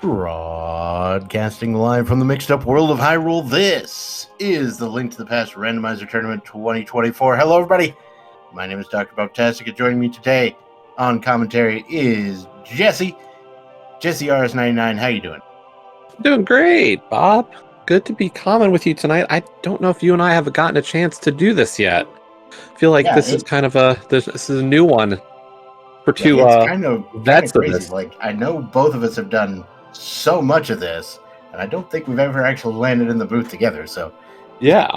Broadcasting live from the mixed up world of Hyrule, this is the Link to the Past Randomizer Tournament 2024. Hello, everybody. My name is Dr. Bobtastic, and joining me today on commentary is Jesse. Jesse RS99, how you doing? Doing great, Bob. Good to be common with you tonight. I don't know if you and I have gotten a chance to do this yet. I feel like this is a new one for two it's kind of vets of crazy. this. Like, I know both of us have done so much of this, and I don't think we've ever actually landed in the booth together. So yeah.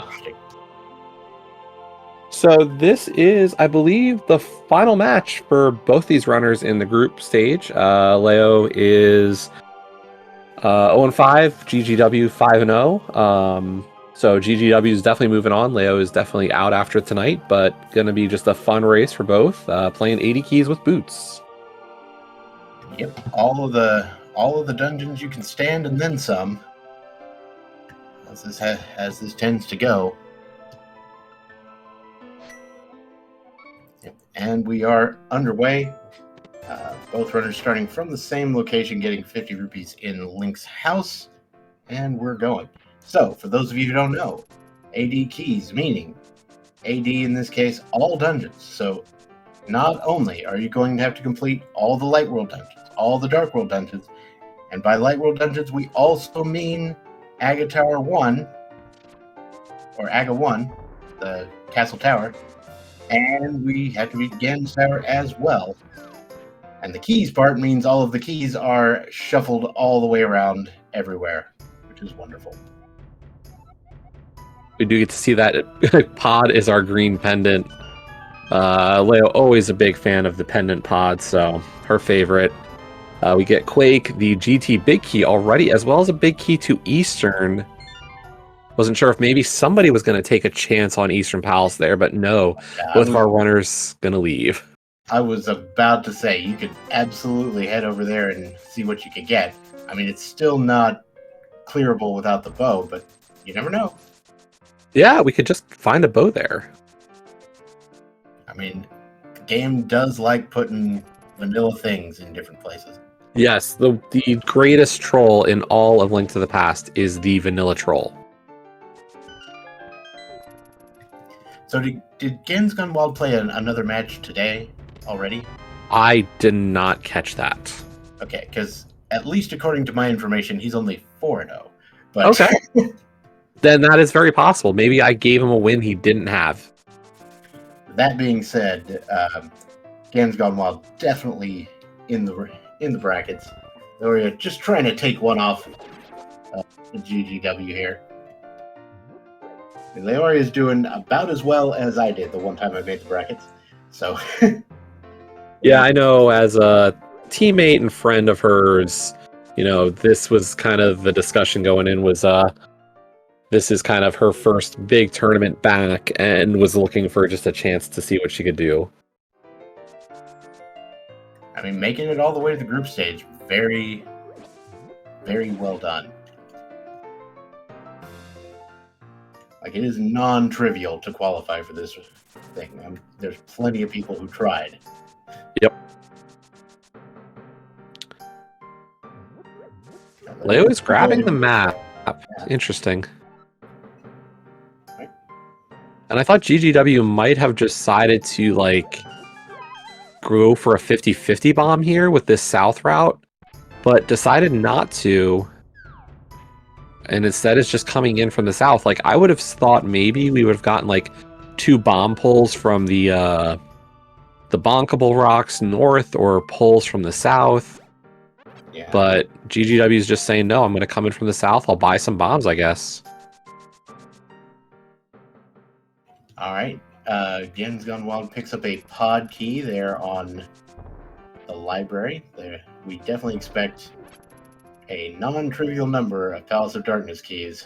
So this is, I believe, the final match for both these runners in the group stage. Leo is 0-5, GGW 5-0. So GGW is definitely moving on. Leo is definitely out after tonight, but gonna be just a fun race for both. Playing 80 keys with boots. Yep, all of the dungeons you can stand and then some. As this tends to go. Yep. And we are underway. Both runners starting from the same location, getting 50 rupees in Link's house, and we're going. So, for those of you who don't know, AD keys, meaning AD in this case, all dungeons. So, not only are you going to have to complete all the Light World dungeons, all the Dark World dungeons, and by Light World dungeons, we also mean Aga Tower 1, or Aga 1, the Castle Tower, and we have to beat Ganon's Tower as well. And the keys part means all of the keys are shuffled all the way around everywhere, which is wonderful. We do get to see that pod is our green pendant. Leo always a big fan of the pendant pod, so her favorite. We get Quake, the GT big key already, as well as a big key to Eastern. Wasn't sure if maybe somebody was going to take a chance on Eastern Palace there, but no, both of our runners going to leave. I was about to say, you could absolutely head over there and see what you could get. I mean, it's still not clearable without the bow, but you never know. Yeah, we could just find a bow there. I mean, the game does like putting vanilla things in different places. Yes, the greatest troll in all of Link to the Past is the vanilla troll. So did GanonsGoneWild play another match today already? I did not catch that. Okay, because at least according to my information, he's only 4-0. But okay. Then that is very possible. Maybe I gave him a win he didn't have. That being said, GanonsGoneWild definitely in the brackets. Laoria just trying to take one off the GGW here. And Laoria is doing about as well as I did the one time I made the brackets. So, yeah, I know. As a teammate and friend of hers, this was kind of the discussion going in. Was this is kind of her first big tournament back, and was looking for just a chance to see what she could do. I mean, making it all the way to the group stage, very, very well done. Like, it is non-trivial to qualify for this thing. There's plenty of people who tried. Yep. Leo is grabbing the map. Yeah. Interesting. Right. And I thought GGW might have decided to, go for a 50-50 bomb here with this south route, but decided not to. And instead is just coming in from the south. I would have thought maybe we would have gotten 2 bomb pulls from the bonkable rocks north, or pulls from the south. Yeah. But GGW is just saying, no, I'm going to come in from the south. I'll buy some bombs, I guess. All right. GanonsGoneWild picks up a pod key there on the library. There, we definitely expect a non-trivial number of Palace of Darkness keys.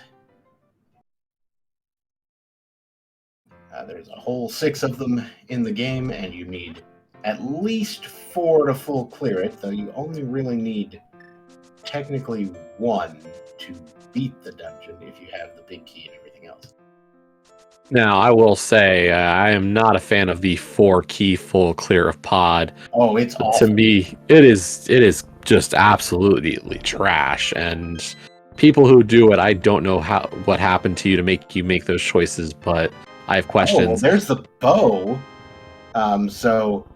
There's a whole 6 of them in the game, and you need at least 4 to full clear it, though you only really need technically 1 to beat the dungeon if you have the big key and everything else. Now, I will say, I am not a fan of the 4 key full clear of pod. Oh, it's awful. To me, it is just absolutely trash. And people who do it, I don't know what happened to you to make you make those choices, but I have Oh, well, questions. there's the bow. So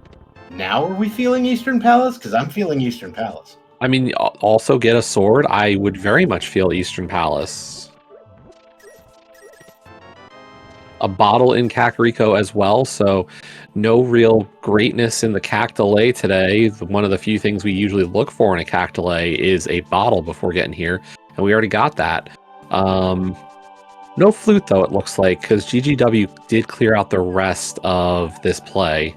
now are we feeling Eastern Palace? Because I'm feeling Eastern Palace. I mean, also get a sword. I would very much feel Eastern Palace. A bottle in Kakariko as well, so no real greatness in the Cactolay today. One of the few things we usually look for in a Cactolay is a bottle before getting here, and we already got that. No flute, though, it looks like, because GGW did clear out the rest of this play.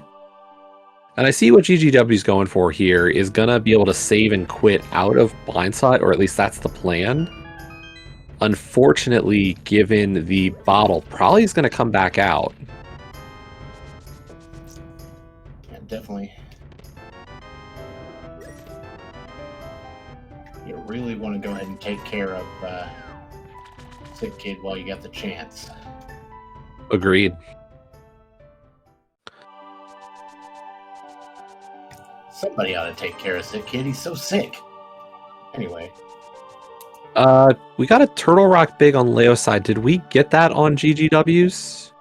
And I see what GGW is going for here is going to be able to save and quit out of Blindside, or at least that's the plan. Unfortunately, given the bottle, probably is going to come back out. Yeah, definitely. You really want to go ahead and take care of Sick Kid while you got the chance. Agreed. Somebody ought to take care of Sick Kid. He's so sick. Anyway. We got a Turtle Rock big on Leo's side. Did we get that on GGW's?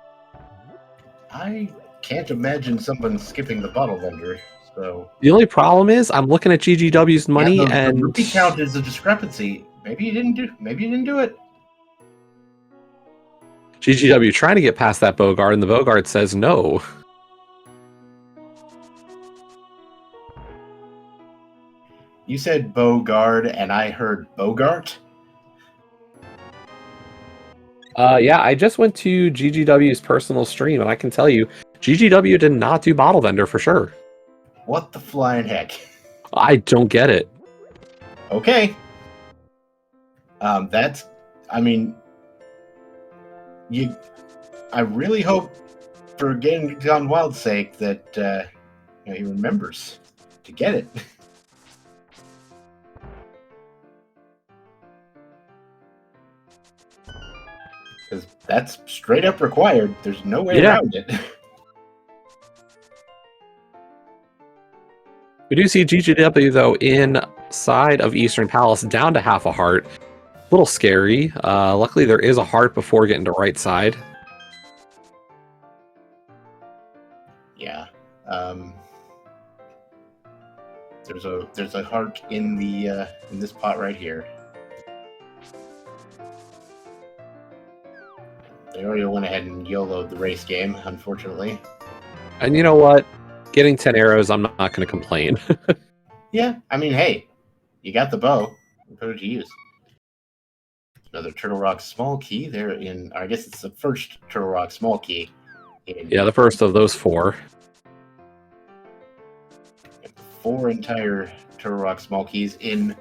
I can't imagine someone skipping the bottle vendor. So The only problem is I'm looking at GGW's money, the and rupee count is a discrepancy. Maybe you didn't do it. GGW trying to get past that Bogart, and the Bogart says no. You said Bogard, and I heard Bogart. Yeah, I just went to GGW's personal stream, and I can tell you, GGW did not do bottle vendor for sure. What the flying heck? I don't get it. Okay. That's. I mean, I really hope, for GanonsGoneWild's sake, that he remembers to get it. Because that's straight up required. There's no way around it. We do see GGW, though, inside of Eastern Palace, down to half a heart. A little scary. Luckily, there is a heart before getting to right side. Yeah. There's a heart in the in this pot right here. They already went ahead and YOLO'd the race game, unfortunately. And you know what? Getting 10 arrows, I'm not going to complain. Yeah, I mean, hey, you got the bow. Put it to use. Another Turtle Rock small key there in, I guess it's the first Turtle Rock small key. Yeah, the first of those 4. 4 entire Turtle Rock small keys. In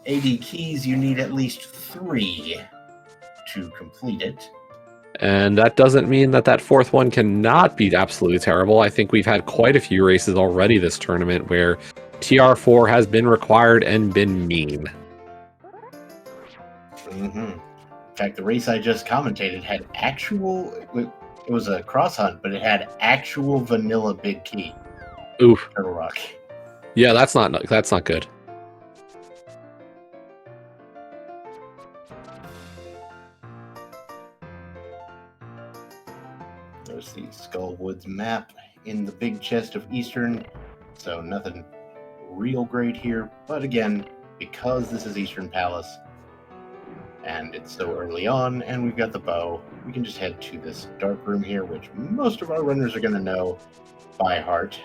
80 keys, you need at least 3 to complete it. And that doesn't mean that 4th one cannot be absolutely terrible. I think we've had quite a few races already this tournament where TR4 has been required and been mean. Mm-hmm. In fact, the race I just commentated had actual... It was a cross hunt, but it had actual vanilla big key. Oof. Turtle Rock. Yeah, that's not good. There's the Skull Woods map in the big chest of Eastern, so nothing real great here. But again, because this is Eastern Palace, and it's so early on, and we've got the bow, we can just head to this dark room here, which most of our runners are going to know by heart.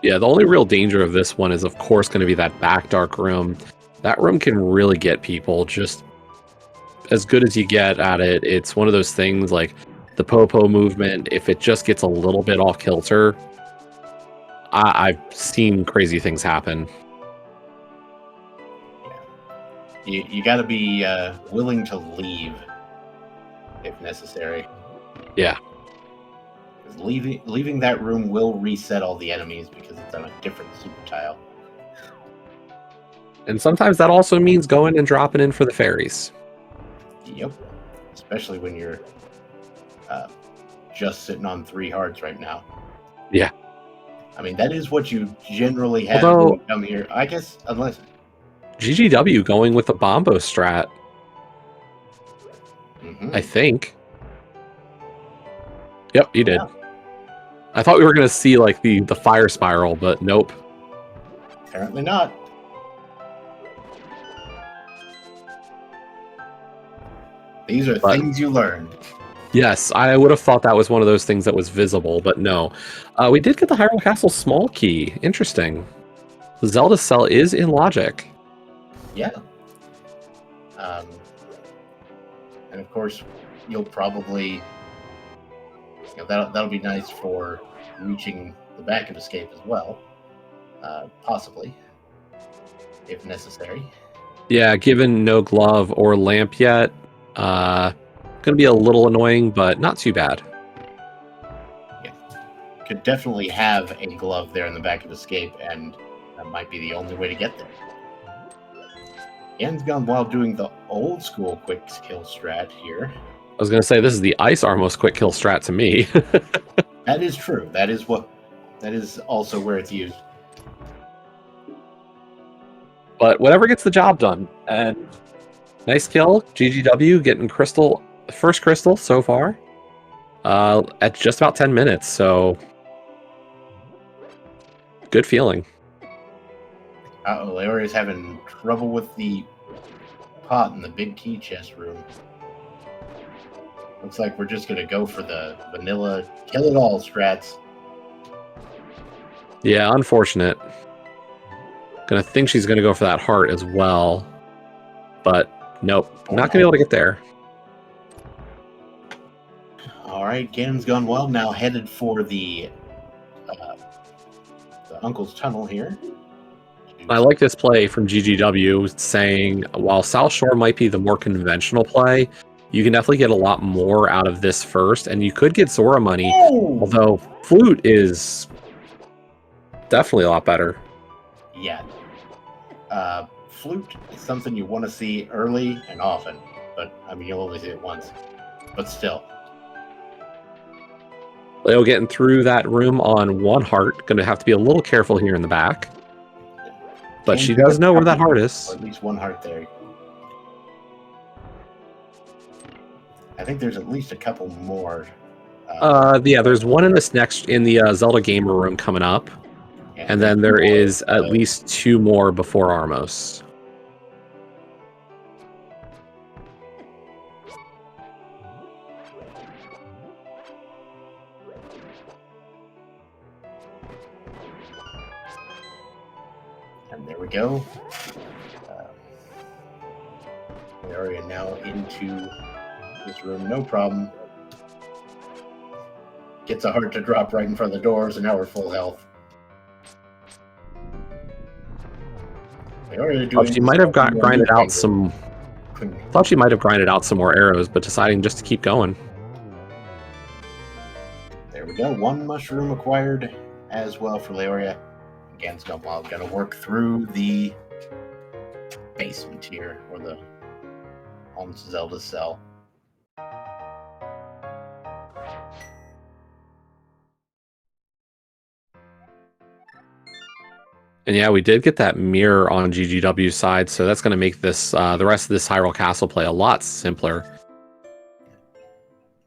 Yeah, the only real danger of this one is, of course, going to be that back dark room. That room can really get people. Just as good as you get at it, it's one of those things like the Popo movement. If it just gets a little bit off kilter, I've seen crazy things happen. Yeah. You got to be willing to leave if necessary. Yeah. Leaving that room will reset all the enemies because it's on a different super tile. And sometimes that also means going and dropping in for the fairies. Yep. Especially when you're just sitting on 3 hearts right now. Yeah. I mean, that is what you generally have Although- when you come here. I guess, unless... GGW going with the Bombo strat, Mhm. I think. Yep, you did. Yeah. I thought we were going to see like the fire spiral, but nope. Apparently not. These are things you learn. Yes, I would have thought that was one of those things that was visible, but no. We did get the Hyrule Castle small key. Interesting. The Zelda cell is in logic. Yeah. And of course, you'll probably... that'll be nice for reaching the back of escape as well. Possibly. If necessary. Yeah, given no glove or lamp yet, gonna be a little annoying, but not too bad. Yeah. Could definitely have a glove there in the back of escape, and that might be the only way to get there. GanonsGoneWild doing the old school quick kill strat here. I was gonna say this is the Ice Armos quick kill strat to me. That is true. That is also where it's used. But whatever gets the job done. And nice kill, GGW getting first crystal so far. At just about 10 minutes, so good feeling. Uh-oh, Laoria's having trouble with the pot in the big key chest room. Looks like we're just gonna go for the vanilla kill it all strats. Yeah, unfortunate. Gonna think she's gonna go for that heart as well. But nope, not gonna be able to get there. Alright, GanonsGoneWild now headed for the Uncle's Tunnel here. I like this play from GGW saying, while South Shore might be the more conventional play, you can definitely get a lot more out of this first, and you could get Zora money, although Flute is definitely a lot better. Yeah. Flute is something you want to see early and often, but I mean, you'll only see it once. But still. Leo getting through that room on one heart. Going to have to be a little careful here in the back. But she does know where that heart is. Or at least one heart there. I think there's at least a couple more. Yeah, there's one in the Zelda Gamer room coming up. And then there is at least two more before Armos. And there we go. Area now into this room, no problem. Gets a heart to drop right in front of the doors, and now we're full health. Thought she might have grinded out some. Thought she might have grinded out some more arrows, but deciding just to keep going. There we go. One mushroom acquired as well for Laoria. GanonsGoneWild gonna work through the basement here, or the on Zelda cell. And yeah, we did get that mirror on GGW's side, so that's going to make this the rest of this Hyrule Castle play a lot simpler.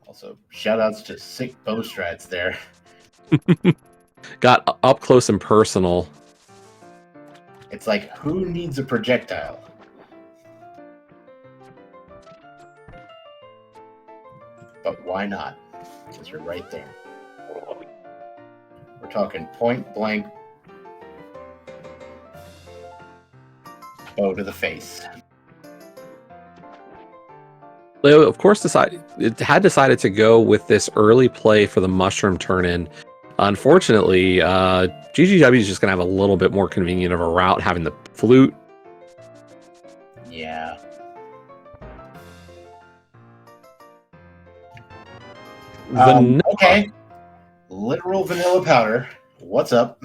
Also, shoutouts to sick bow strats there. Got up close and personal. It's like, who needs a projectile? But why not? Because you're right there. We're talking point blank bow to the face. Leo, of course, had decided to go with this early play for the mushroom turn-in. Unfortunately, GGW is just going to have a little bit more convenient of a route having the flute. Yeah. Okay. Literal vanilla powder. What's up?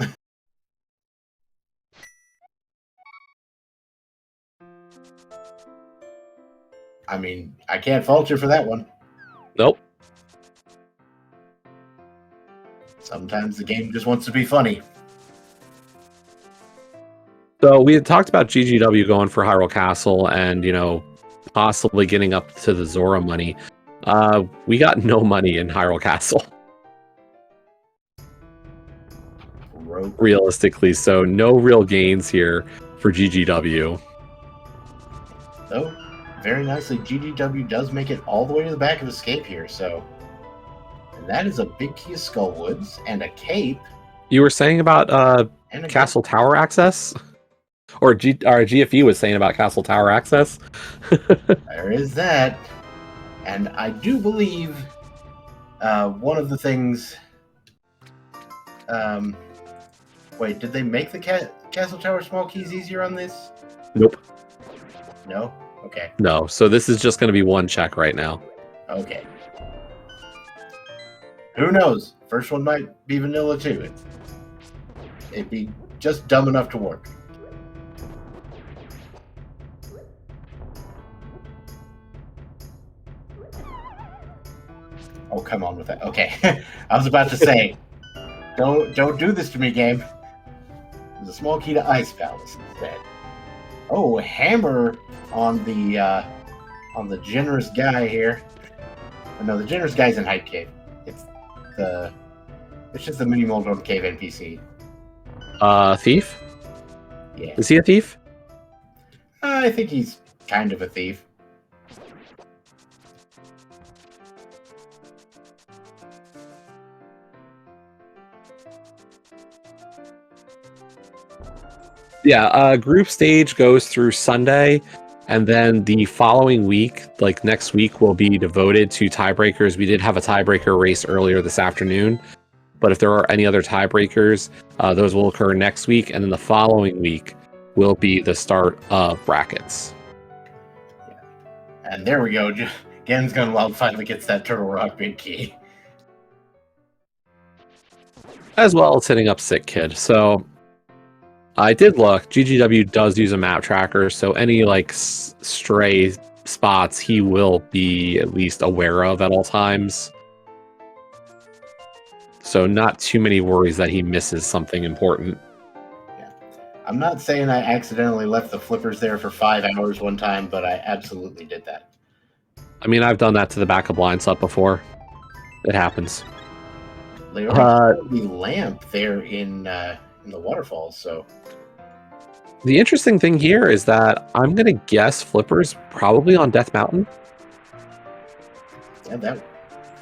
I mean, I can't fault you for that one. Nope. Sometimes the game just wants to be funny. So we had talked about GGW going for Hyrule Castle and, possibly getting up to the Zora money. We got no money in Hyrule Castle, realistically. So no real gains here for GGW. Though, very nicely, GGW does make it all the way to the back of Escape here, so... And that is a big key of Skullwoods, and a cape. You were saying about And a Castle Tower access? Or GFE was saying about Castle Tower access? There is that. And I do believe one of the things... wait, did they make the Castle Tower small keys easier on this? Nope. No? Okay. No, so this is just going to be one check right now. Okay. Who knows? First one might be vanilla too. It'd be just dumb enough to work. Oh, come on with that. Okay. I was about to say, don't do this to me, game. There's a small key to Ice Palace instead. Oh, hammer on the generous guy here. Oh, no, the generous guy's in Hype Cave. It's just the mini mold on Cave NPC. Thief? Yeah. Is he a thief? I think he's kind of a thief. Yeah, group stage goes through Sunday, and then the following week, like next week, will be devoted to tiebreakers. We did have a tiebreaker race earlier this afternoon, but if there are any other tiebreakers, those will occur next week, and then the following week will be the start of brackets. And there we go. GanonsGoneWild finally gets that Turtle Rock big key. As well as hitting up Sick Kid. So I did look. GGW does use a map tracker, so any stray spots he will be at least aware of at all times. So not too many worries that he misses something important. Yeah. I'm not saying I accidentally left the flippers there for 5 hours one time, but I absolutely did that. I mean, I've done that to the back of blind slot before. It happens. Laoria the lamp there in the waterfalls, so... The interesting thing here is that I'm going to guess Flipper's probably on Death Mountain. Yeah, that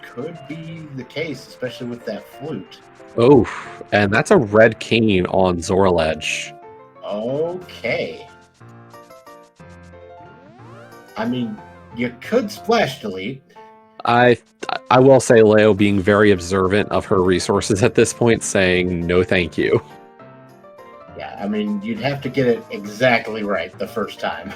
could be the case, especially with that flute. Oh, and that's a red cane on Zora Ledge. Okay. I mean, you could splash delete. I will say Leo being very observant of her resources at this point, saying no thank you. Yeah, I mean, you'd have to get it exactly right the first time.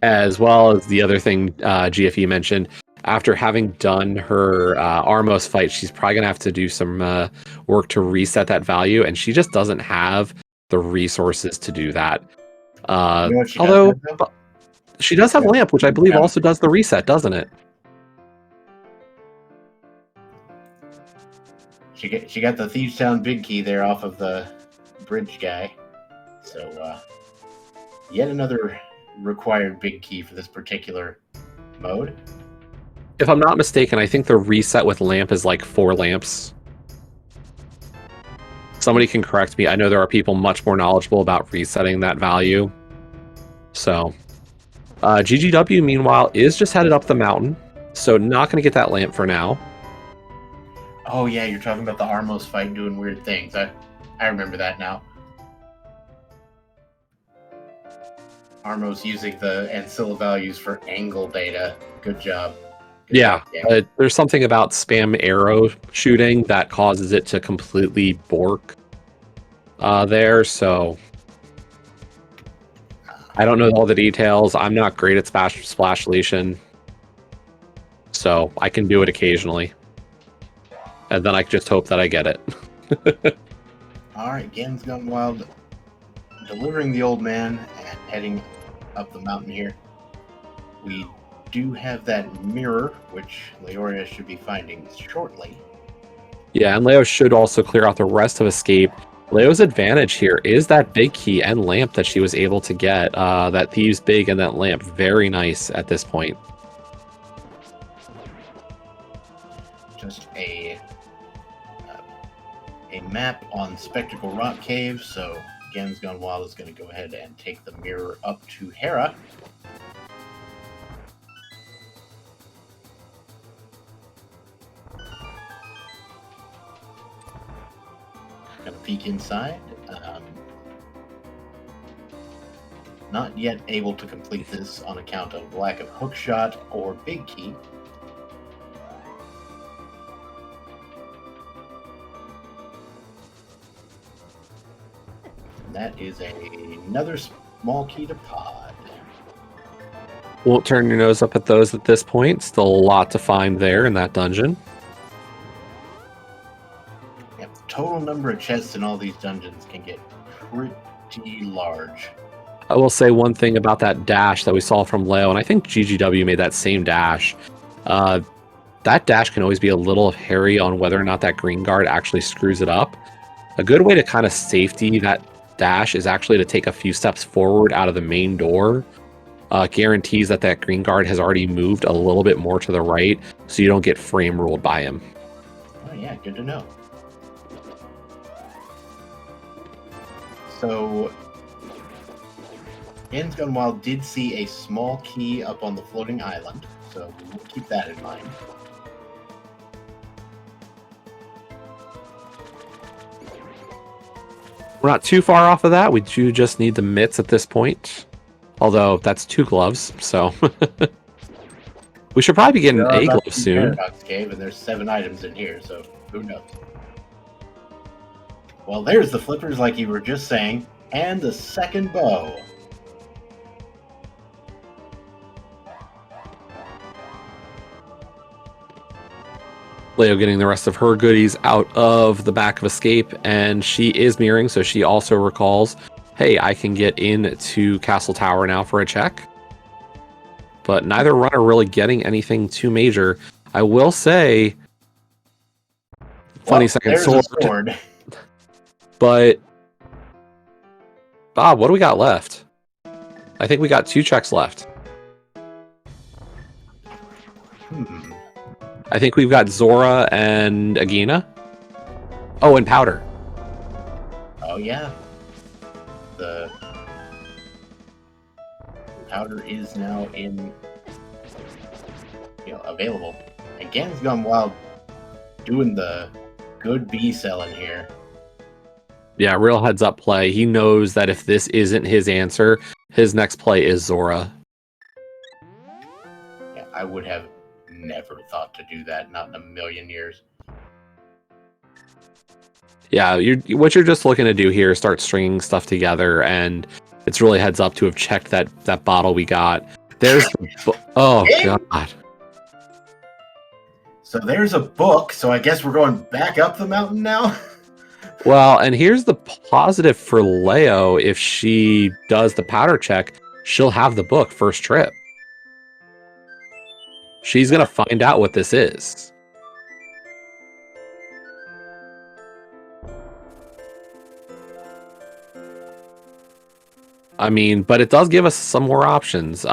As well as the other thing GFE mentioned, after having done her Armos fight, she's probably going to have to do some work to reset that value, and she just doesn't have the resources to do that. Although she does have Lamp, which I believe also does the reset, doesn't it? She got the Thieves Town big key there off of the bridge guy. So, yet another required big key for this particular mode. If I'm not mistaken, I think the reset with Lamp is like 4 lamps. Somebody can correct me. I know there are people much more knowledgeable about resetting that value. So, GGW, meanwhile, is just headed up the mountain. So not going to get that lamp for now. Oh, yeah, you're talking about the Armos fight doing weird things. I remember that now. Armos using the Ancilla values for angle data. Good job. Good job, yeah. There's something about spam arrow shooting that causes it to completely bork there, so I don't know all the details. I'm not great at splashulation, so I can do it occasionally. And then I just hope that I get it. Alright, GanonsGoneWild delivering the old man and heading up the mountain here. We do have that mirror, which Laoria should be finding shortly. Yeah, and Leo should also clear out the rest of Escape. Leo's advantage here is that big key and lamp that she was able to get. That Thieves Big and that lamp, very nice at this point. Just a map on Spectacle Rock Cave, so GanonsGoneWild is going to go ahead and take the mirror up to Hera. Gonna peek inside. Not yet able to complete this on account of lack of hookshot or big key. And that is another small key to pod. Won't turn your nose up at those at this point. Still a lot to find there in that dungeon. The total number of chests in all these dungeons can get pretty large. I will say one thing about that dash that we saw from Leo, and I think GGW made that same dash. That dash can always be a little hairy on whether or not that green guard actually screws it up. A good way to kind of safety that dash is actually to take a few steps forward out of the main door. Guarantees that that green guard has already moved a little bit more to the right, so you don't get frame ruled by him. Oh yeah, good to know. So, GanonsGoneWild did see a small key up on the floating island, so we'll keep that in mind. We're not too far off of that. We do just need the mitts at this point. Although, that's 2 gloves, so... we should probably be getting a glove soon. Paradox Cave, and there's 7 items in here, so who knows? Well, there's the flippers like you were just saying, and the second bow. Leo getting the rest of her goodies out of the back of Escape, and she is mirroring, so she also recalls, hey, I can get into Castle Tower now for a check. But neither runner really getting anything too major. I will say, funny second sword. But, Bob, what do we got left? I think we got 2 checks left. I think we've got Zora and Agina. Oh, and Powder. Oh, yeah. The Powder is now available. And GanonsGoneWild doing the good bee selling here. Yeah, real heads up play. He knows that if this isn't his answer, his next play is Zora. Yeah, I would have never thought to do that, not in a million years. Yeah, what you're just looking to do here is start stringing stuff together, and it's really heads up to have checked that bottle we got. There's oh god. So there's a book, so I guess we're going back up the mountain now? Well, and here's the positive for Leo. If she does the powder check, she'll have the book first trip. She's going to find out what this is. I mean, but it does give us some more options.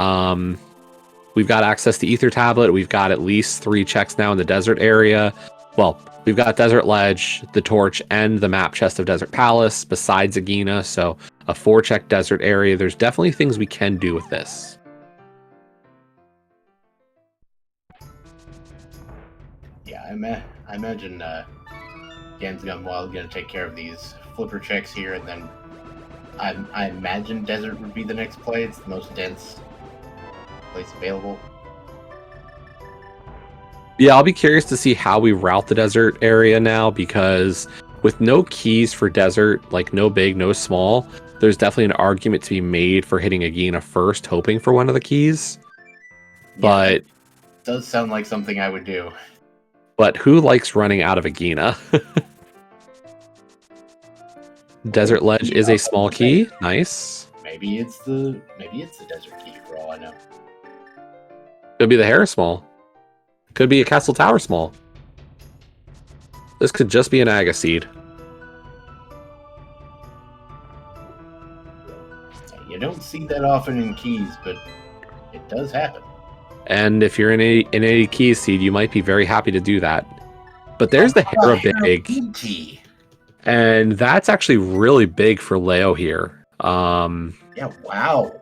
We've got access to Ether Tablet. We've got at least 3 checks now in the desert area. Well, we've got Desert Ledge, the Torch, and the map chest of Desert Palace, besides Agina, so a 4-check desert area. There's definitely things we can do with this. Yeah, I imagine GanonsGoneWild going to take care of these flipper checks here, and then I imagine desert would be the next play. It's the most dense place available. Yeah, I'll be curious to see how we route the desert area now, because with no keys for desert, like no big, no small, there's definitely an argument to be made for hitting Agina first, hoping for one of the keys. Yeah, but it does sound like something I would do. But who likes running out of Agina? Desert Ledge is a small key. Nice. Maybe it's the desert key for all I know. Could be the hair small. Could be a castle tower small. This could just be an Aga seed. You don't see that often in keys, but it does happen. And if you're in a key seed, you might be very happy to do that. But there's the Hera big. Key. And that's actually really big for Leo here. Yeah, wow.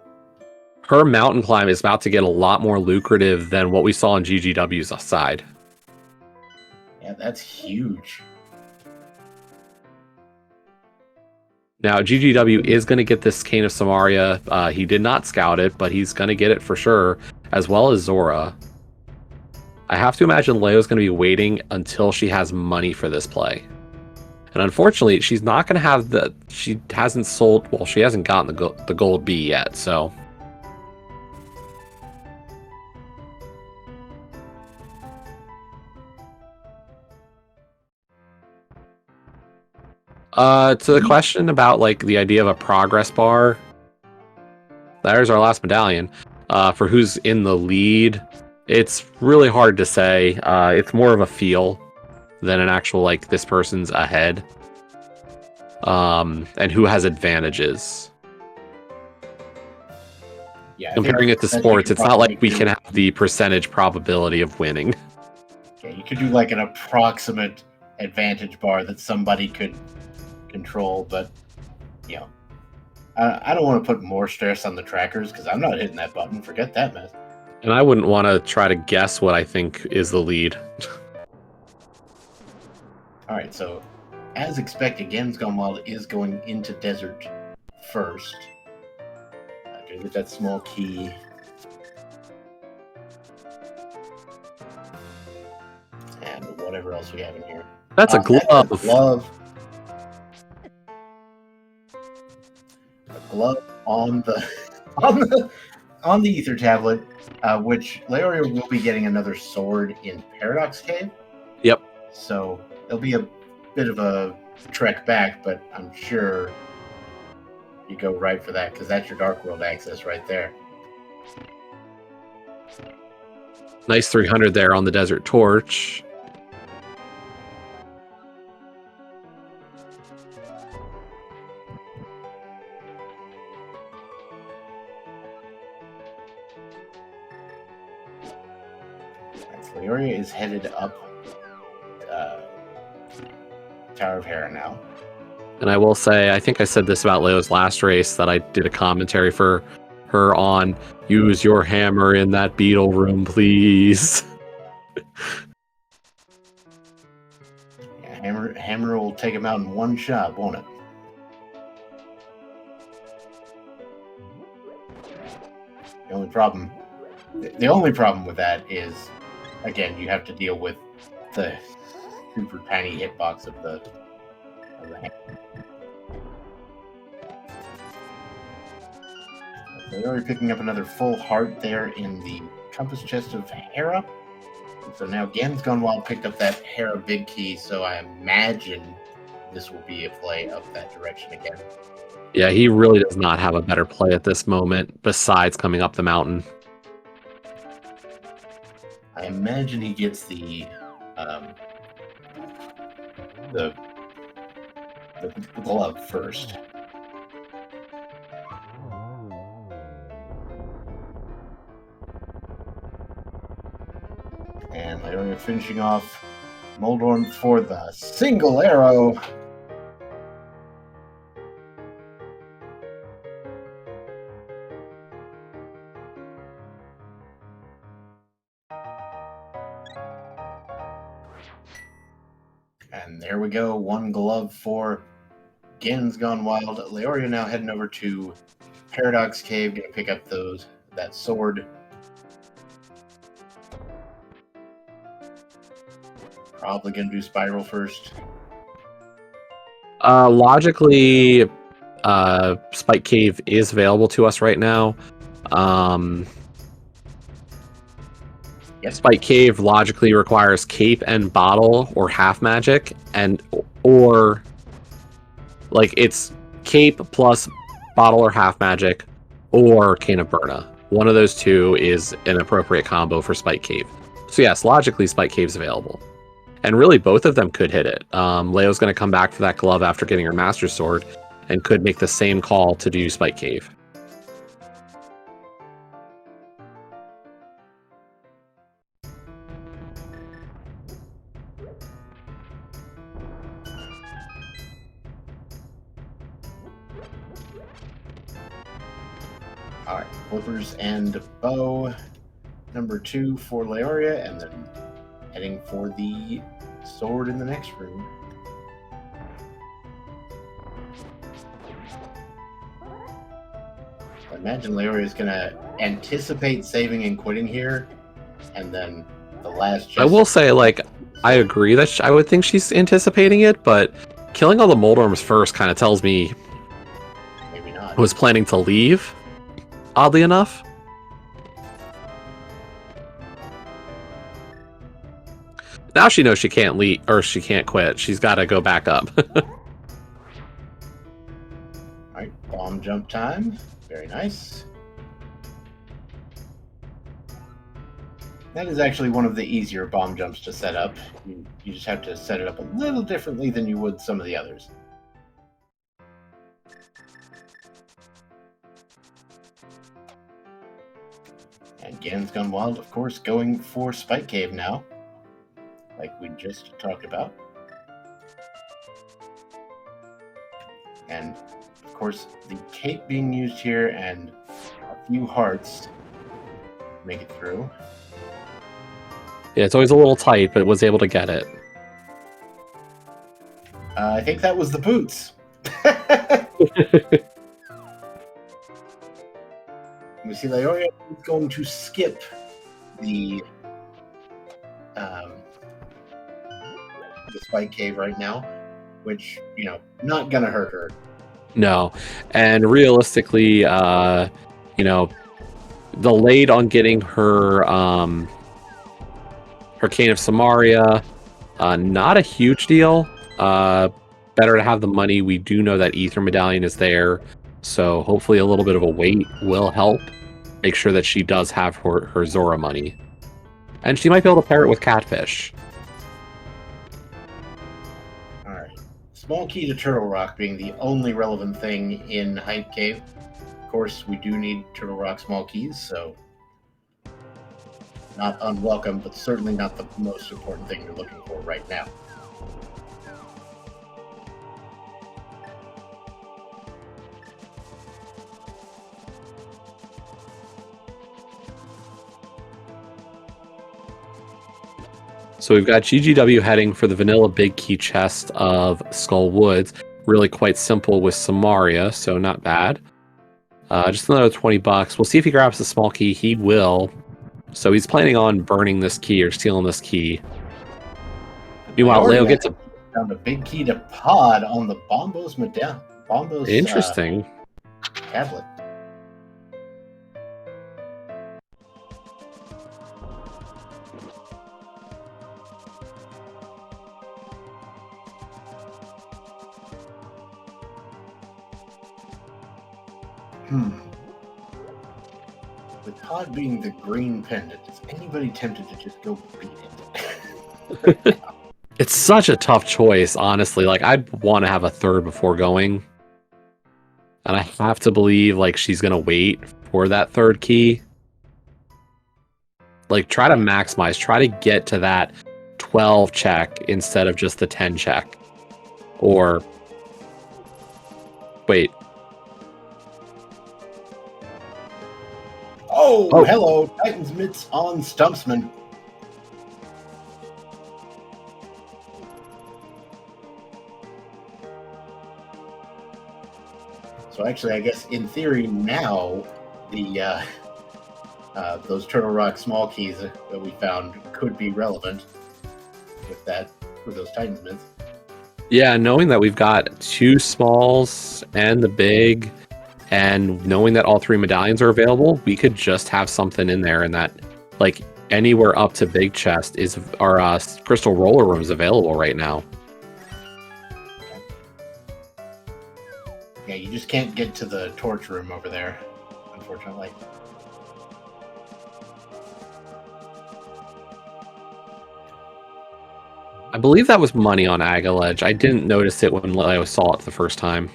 Her mountain climb is about to get a lot more lucrative than what we saw on GGW's side. Yeah, that's huge. Now, GGW is going to get this Cane of Samaria. He did not scout it, but he's going to get it for sure, as well as Zora. I have to imagine Leo's going to be waiting until she has money for this play. And unfortunately, she's not going to have the... She hasn't sold... Well, she hasn't gotten the gold B yet, so... To the question about, like, the idea of a progress bar, there's our last medallion. For who's in the lead, it's really hard to say. It's more of a feel than an actual, like, this person's ahead. And who has advantages. Yeah, comparing it to sports, it's not like we can have the percentage probability of winning. Yeah, you could do, like, an approximate advantage bar that somebody could control, but you know, I don't want to put more stress on the trackers because I'm not hitting that button. Forget that mess. And I wouldn't want to try to guess what I think is the lead. All right, so as expected, GanonsGoneWild is going into desert first. To get that small key. And whatever else we have in here. That's a glove. That's a glove. Glove on the ether tablet, which Laoria will be getting another sword in Paradox Cave. Yep. So it'll be a bit of a trek back, but I'm sure you go right for that because that's your Dark World access right there. Nice 300 there on the Desert Torch. Laoria is headed up Tower of Hera now. And I will say, I think I said this about Leo's last race, that I did a commentary for her on, use your hammer in that beetle room, please. Yeah, hammer will take him out in one shot, won't it? The only problem with that is, again, you have to deal with the super tiny hitbox of the hammer. They're already picking up another full heart there in the compass chest of Hera. So now GanonsGoneWild picked up that Hera big key, so I imagine this will be a play up that direction again. Yeah, he really does not have a better play at this moment besides coming up the mountain. I imagine he gets the glove first. And Laoria finishing off Moldorm for the single arrow. And there we go, one glove for GanonsGoneWild. Laoria now heading over to Paradox Cave, gonna pick up that sword. Probably gonna do Spiral first. Logically, Spike Cave is available to us right now. Yep. Spike Cave logically requires Cape and Bottle or Half Magic, or like it's Cape plus Bottle or Half Magic or Cane of Burna. one of those two is an appropriate combo for Spike Cave. So yes, logically, Spike Cave's available. And really, both of them could hit it. Leo's going to come back for that glove after getting her Master Sword, and could make the same call to do Spike Cave. All right, flippers and bow, number 2 for Laoria, and then heading for the sword in the next room. I imagine Laoria is going to anticipate saving and quitting here, and then the last. I will say, like, I agree that I would think she's anticipating it, but killing all the Moldorms first kind of tells me maybe not. Was planning to leave. Oddly enough. Now she knows she can't leave, or she can't quit. She's got to go back up. Alright, bomb jump time. Very nice. That is actually one of the easier bomb jumps to set up. You just have to set it up a little differently than you would some of the others. And GanonsGoneWild, of course, going for Spike Cave now, like we just talked about. And, of course, the cape being used here and a few hearts make it through. Yeah, it's always a little tight, but was able to get it. I think that was the boots. We see Laoria is going to skip the Spike Cave right now, which, you know, not gonna hurt her. No, and realistically, you know, delayed on getting her her Cane of Samaria, not a huge deal. Better to have the money. We do know that Ether Medallion is there, so hopefully a little bit of a wait will help make sure that she does have her Zora money. And she might be able to pair it with Catfish. Alright. Small key to Turtle Rock being the only relevant thing in Hype Cave. Of course, we do need Turtle Rock small keys, so not unwelcome, but certainly not the most important thing you're looking for right now. So we've got GGW heading for the vanilla big key chest of Skull Woods. Really quite simple with Samaria, so not bad. Just another 20 bucks. We'll see if he grabs the small key. He will. So he's planning on burning this key or stealing this key. Meanwhile, Leo gets a... found a big key to Pod on the Bombos medallion. Bombos Interesting. Tablet. With Pod being the green pendant, is anybody tempted to just go beat it? It's such a tough choice, honestly. Like, I'd want to have a third before going. And I have to believe, like, she's going to wait for that third key. Like, try to maximize. Try to get to that 12 check instead of just the 10 check. Or... Wait. Oh, hello. Titan's Mitts on Stumpsman. So actually, I guess in theory now, the those Turtle Rock small keys that we found could be relevant with those Titan's Mitts. Yeah, knowing that we've got 2 smalls and the big, and knowing that all 3 medallions are available, we could just have something in there, and that, like, anywhere up to big chest is our crystal roller rooms available right now. Yeah, you just can't get to the torch room over there, unfortunately. I believe that was money on Agaledge. I didn't notice it when Leo saw it the first time.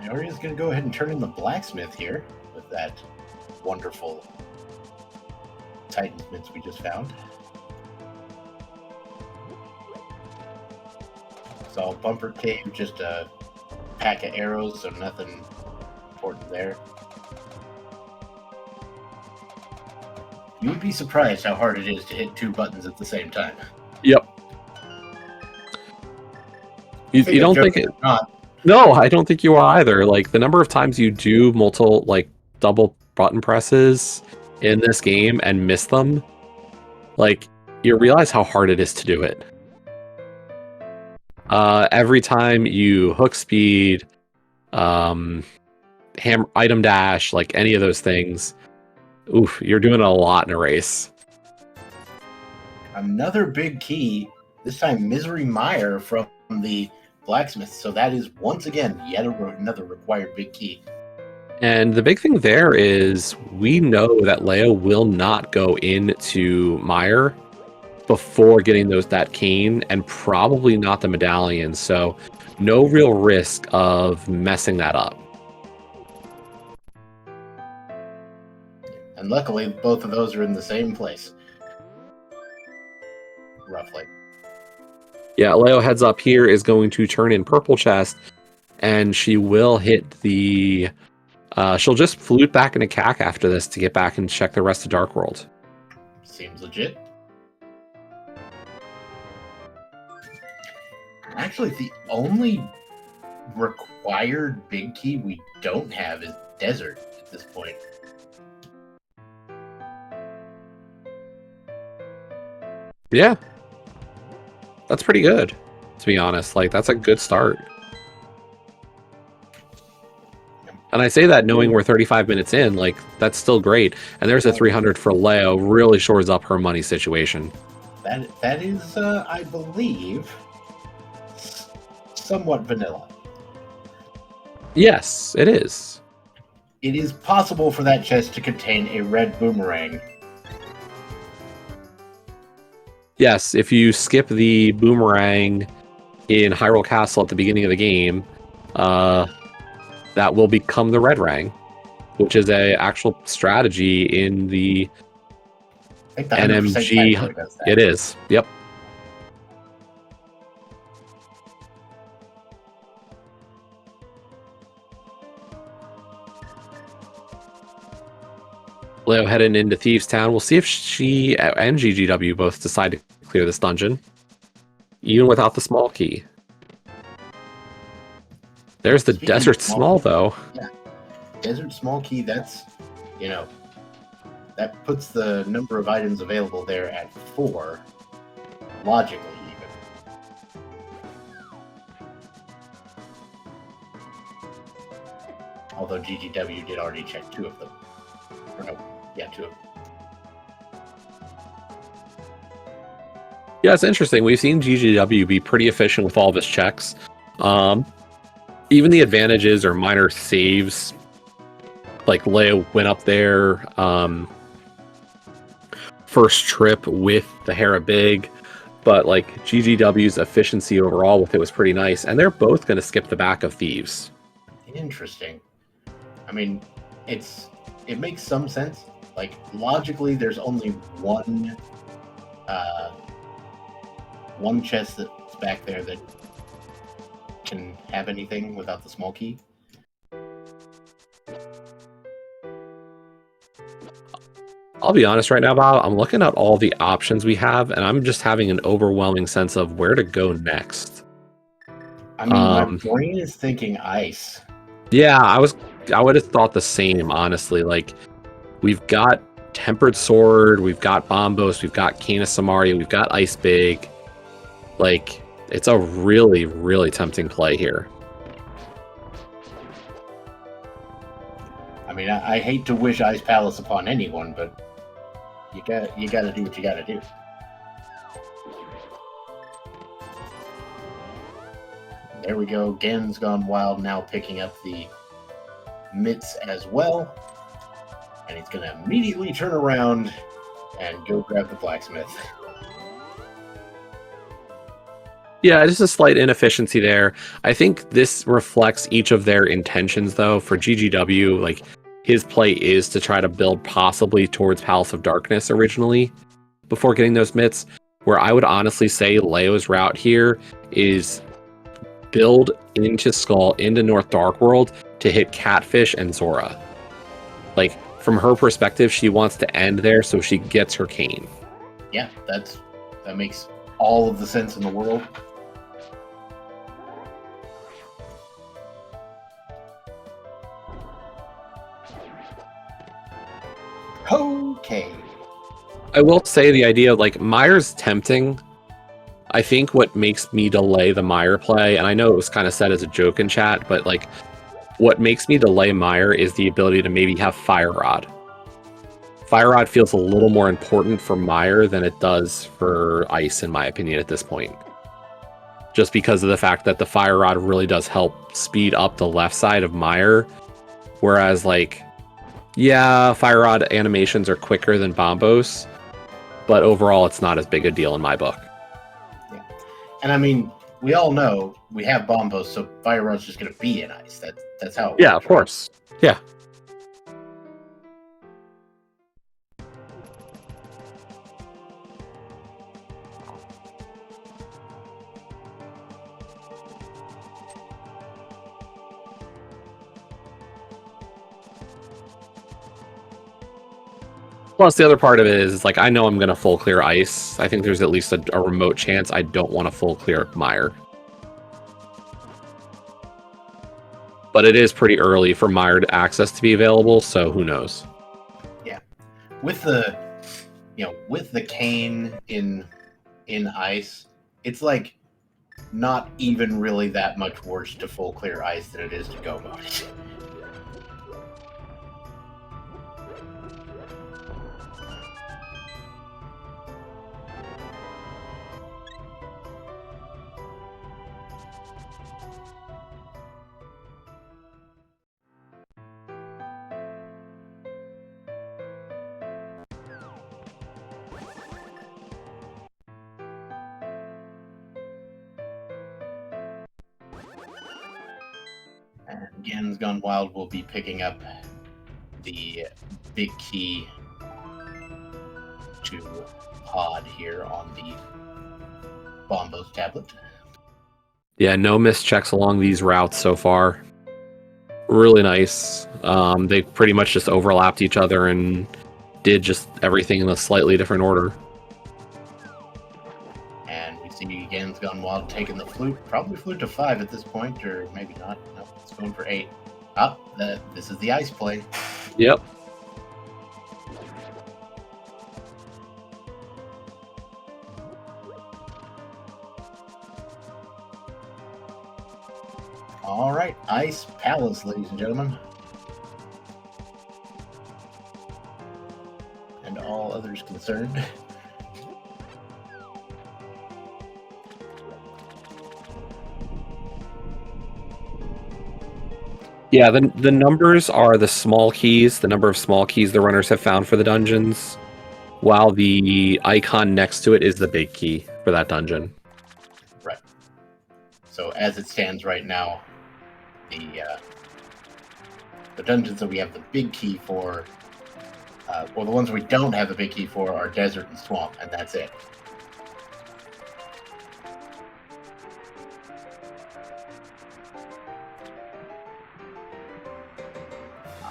Laoria's going to go ahead and turn in the blacksmith here with that wonderful Titan's mints we just found. So bumper cave, just a pack of arrows, so nothing important there. You would be surprised how hard it is to hit 2 buttons at the same time. Yep. You don't think it? Not. No, I don't think you are either. Like the number of times you do double button presses in this game and miss them, like you realize how hard it is to do it. Every time you hook speed, item dash, like any of those things, oof, you're doing a lot in a race. Another big key, this time Misery Mire from the blacksmith. So that is once again yet another required big key. And the big thing there is we know that Leo will not go into Mire before getting that cane, and probably not the medallion. So no real risk of messing that up. And luckily, both of those are in the same place. Roughly. Yeah, Leo heads up here, is going to turn in purple chest, and she will hit the... she'll just flute back into CAC after this to get back and check the rest of Dark World. Seems legit. Actually, the only required big key we don't have is Desert at this point. Yeah. That's pretty good, to be honest. Like, that's a good start. And I say that knowing we're 35 minutes in, like, that's still great. And there's a 300 for Leo, really shores up her money situation. That is, I believe, somewhat vanilla. Yes, it is. It is possible for that chest to contain a red boomerang. Yes, if you skip the boomerang in Hyrule Castle at the beginning of the game, that will become the red rang, which is a actual strategy in the NMG. It is. Yep. Leo heading into Thieves Town. We'll see if she and GGW both decide to clear this dungeon, even without the small key. There's the Desert Small, though. Yeah. Desert Small Key, that's, that puts the number of items available there at 4, logically even. Although GGW did already check 2 of them. Or no, yeah, 2 of them. Yeah, it's interesting. We've seen GGW be pretty efficient with all of his checks. Even the advantages or minor saves, like Leo went up there first trip with the Hera Big, but like GGW's efficiency overall with it was pretty nice, and they're both going to skip the back of Thieves. Interesting. I mean, it makes some sense. Like, logically, there's only one chest that's back there that can have anything without the small key. I'll be honest right now, Bob, I'm looking at all the options we have, and I'm just having an overwhelming sense of where to go next. I mean, my brain is thinking ice. Yeah, I would have thought the same, honestly. Like, we've got Tempered Sword, we've got Bombos, we've got Cane of Samaria, we've got Ice Big. Like, it's a really, really tempting play here. I mean, I hate to wish Ice Palace upon anyone, but you gotta do what you gotta do. There we go. GanonsGoneWild now picking up the mitts as well. And he's going to immediately turn around and go grab the blacksmith. Yeah, just a slight inefficiency there. I think this reflects each of their intentions, though. For GGW, like, his play is to try to build possibly towards Palace of Darkness originally before getting those myths, where I would honestly say Leo's route here is build into Skull, into North Dark World to hit Catfish and Zora. Like, from her perspective, she wants to end there so she gets her cane. Yeah, that makes all of the sense in the world. Okay. I will say the idea of, like, Mire's tempting. I think what makes me delay the Mire play, and I know it was kind of said as a joke in chat, but, like, what makes me delay Mire is the ability to maybe have Fire Rod. Fire Rod feels a little more important for Mire than it does for Ice, in my opinion, at this point. Just because of the fact that the Fire Rod really does help speed up the left side of Mire, whereas, like, yeah, Fire Rod animations are quicker than Bombos, but overall it's not as big a deal in my book. Yeah. And I mean, we all know we have Bombos, so Fire Rod's just going to be in Ice. That's how it Yeah, works, of course. Yeah. Plus, the other part of it is, like, I know I'm going to full clear Ice. I think there's at least a remote chance I don't want to full clear Mire. But it is pretty early for Mire access to be available, so who knows? Yeah. With the cane in Ice, it's like not even really that much worse to full clear Ice than it is to go mode. And GanonsGoneWild will be picking up the big key to Pod here on the Bombos tablet. Yeah, no mischecks along these routes so far. Really nice. They pretty much just overlapped each other and did just everything in a slightly different order. And we see GanonsGoneWild taking the flute, probably flute to 5 at this point, or maybe not. No, it's going for 8. This is the Ice play. Yep. All right, Ice Palace, ladies and gentlemen. And all others concerned. Yeah, the numbers are the small keys, the number of small keys the runners have found for the dungeons, while the icon next to it is the big key for that dungeon. Right. So as it stands right now, the dungeons that we have the big key for, well, the ones we don't have the big key for are Desert and Swamp, and that's it.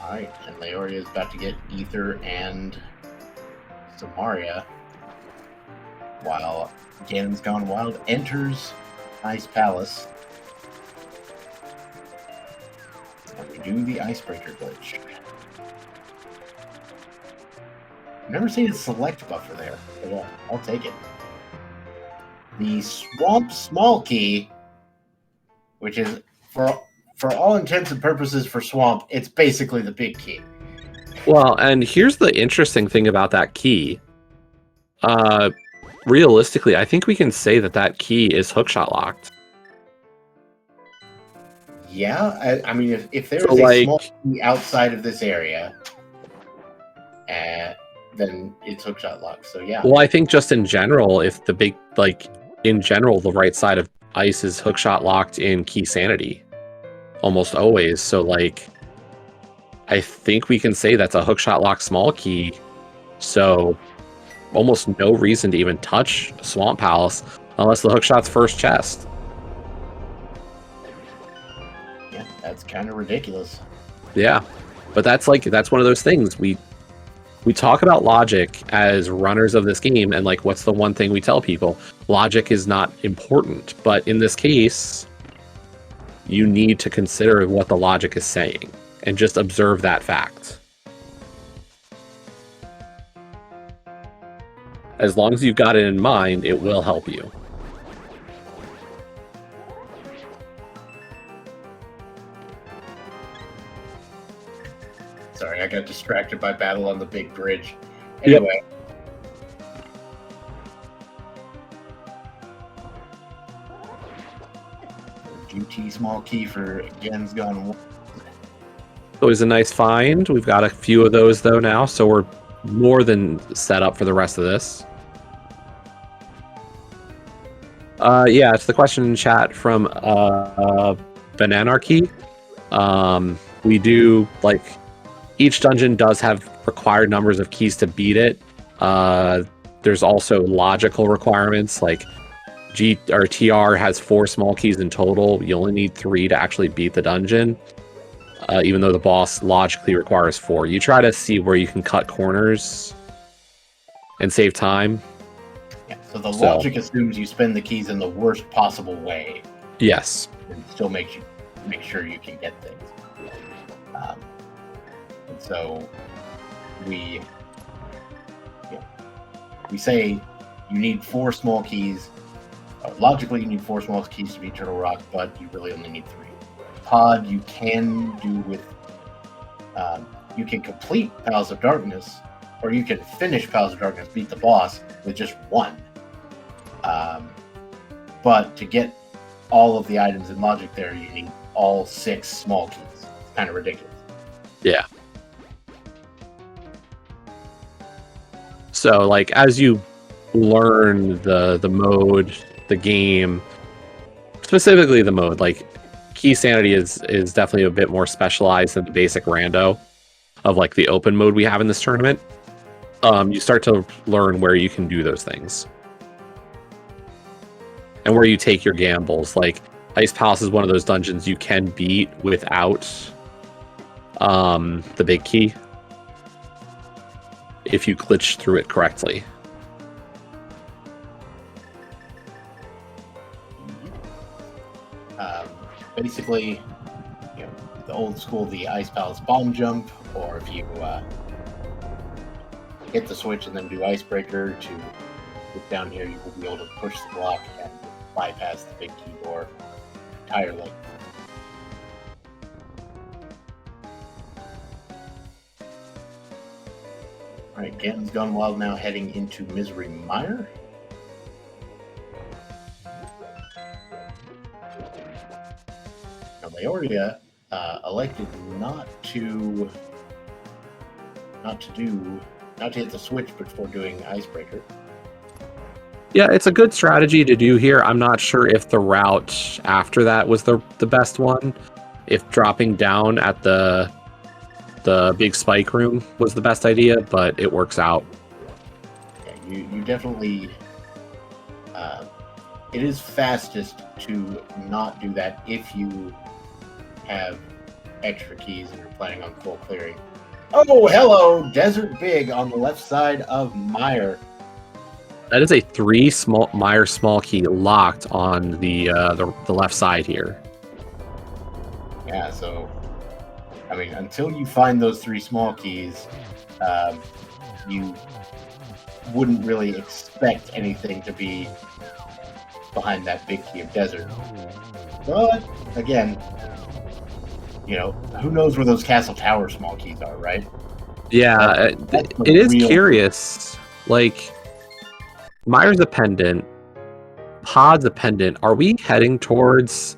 Alright, and Laoria is about to get Ether and Samaria, while GanonsGoneWild enters Ice Palace. And we do the Icebreaker glitch. I've never seen a select buffer there, but yeah, I'll take it. The Swamp Small Key, which is, for all intents and purposes for Swamp, it's basically the big key. Well, and here's the interesting thing about that key. Realistically, I think we can say that key is hookshot locked. Yeah, I mean, if there is So, a like, small key outside of this area, then it's hookshot locked. So yeah. Well, I think just in general, if the big, like, in general, the right side of ice is hookshot locked in key sanity. Almost always. So, like, I think we can say that's a hookshot lock small key. So, almost no reason to even touch Swamp Palace unless the hookshot's first chest. Yeah, that's kind of ridiculous. Yeah, but that's one of those things. We talk about logic as runners of this game, and like, what's the one thing we tell people? Logic is not important, but in this case, you need to consider what the logic is saying and just observe that fact. As long as you've got it in mind, it will help you. Sorry, I got distracted by battle on the big bridge. Anyway. GT small key for GanonsGoneWild. Always a nice find. We've got a few of those though now, so we're more than set up for the rest of this. Yeah, it's the question in chat from Bananarchy. We do, like, each dungeon does have required numbers of keys to beat it. There's also logical requirements, like TR has 4 small keys in total. You only need 3 to actually beat the dungeon, even though the boss logically requires 4. You try to see where you can cut corners and save time. Yeah, so the logic assumes you spend the keys in the worst possible way. Yes. And still make sure you can get things. And so we say you need 4 small keys. Logically, you need 4 small keys to beat Turtle Rock, but you really only need 3. Pod, you can do with... you can complete Palace of Darkness, or you can finish Palace of Darkness, beat the boss, with just 1. But to get all of the items in logic there, you need all 6 small keys. It's kind of ridiculous. Yeah. So, like, as you learn the mode, the game, specifically the mode, like, key sanity is definitely a bit more specialized than the basic rando of, like, the open mode we have in this tournament. You start to learn where you can do those things and where you take your gambles. Like, Ice Palace is one of those dungeons you can beat without the big key if you glitch through it correctly. Basically, the old school, the Ice Palace bomb jump, or if you hit the switch and then do Icebreaker to get down here, you will be able to push the block and bypass the big key door entirely. Alright, GanonsGoneWild now heading into Misery Mire. Now, Laoria elected not to hit the switch before doing Icebreaker. Yeah, it's a good strategy to do here. I'm not sure if the route after that was the best one. If dropping down at the big spike room was the best idea, but it works out. Yeah, you definitely... it is fastest to not do that if you have extra keys and you're planning on full clearing. Oh, hello! Desert Big on the left side of Mire. That is a 3 Mire small key locked on the left side here. Yeah, so I mean, until you find those 3 small keys, you wouldn't really expect anything to be behind that big key of desert. But again, who knows where those Castle Tower small keys are, right? Yeah, it is curious. Like, Mire's a pendant, Pod's a pendant. Are we heading towards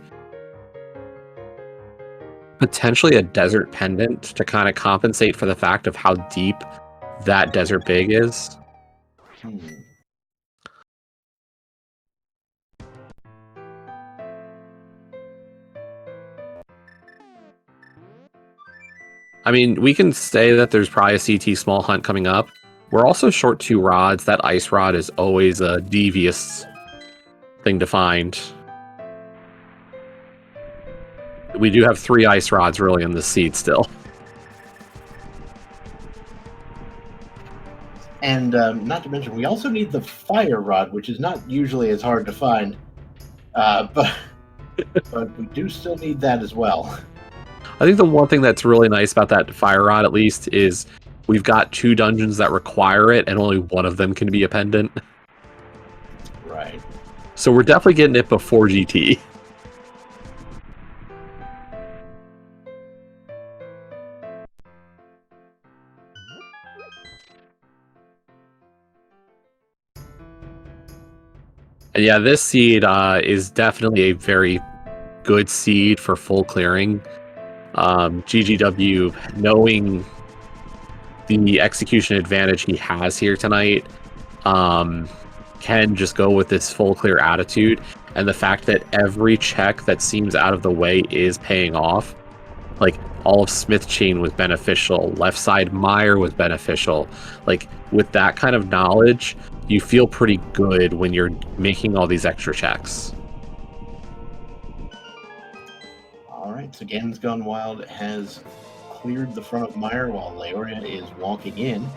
potentially a desert pendant to kind of compensate for the fact of how deep that Desert Big is. Hmm. I mean, we can say that there's probably a CT small hunt coming up. We're also short 2 rods. That ice rod is always a devious thing to find. We do have 3 ice rods really in the seed still. And not to mention, we also need the fire rod, which is not usually as hard to find, but we do still need that as well. I think the one thing that's really nice about that fire rod, at least, is we've got 2 dungeons that require it, and only one of them can be a pendant. Right. So we're definitely getting it before GT. And yeah, this seed is definitely a very good seed for full clearing. GGW, knowing the execution advantage he has here tonight, can just go with this full clear attitude, and the fact that every check that seems out of the way is paying off. Like, all of Smith Chain was beneficial, left side Mire was beneficial. Like, with that kind of knowledge, you feel pretty good when you're making all these extra checks. All right, so GanonsGoneWild has cleared the front of Mire while Laoria is walking in.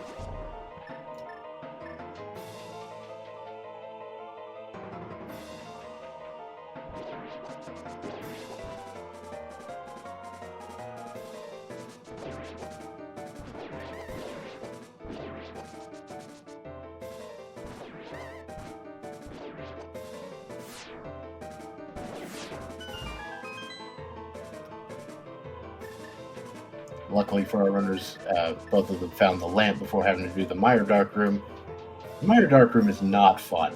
Luckily for our runners, both of them found the lamp before having to do the Mire Dark Room. The Mire Dark Room is not fun.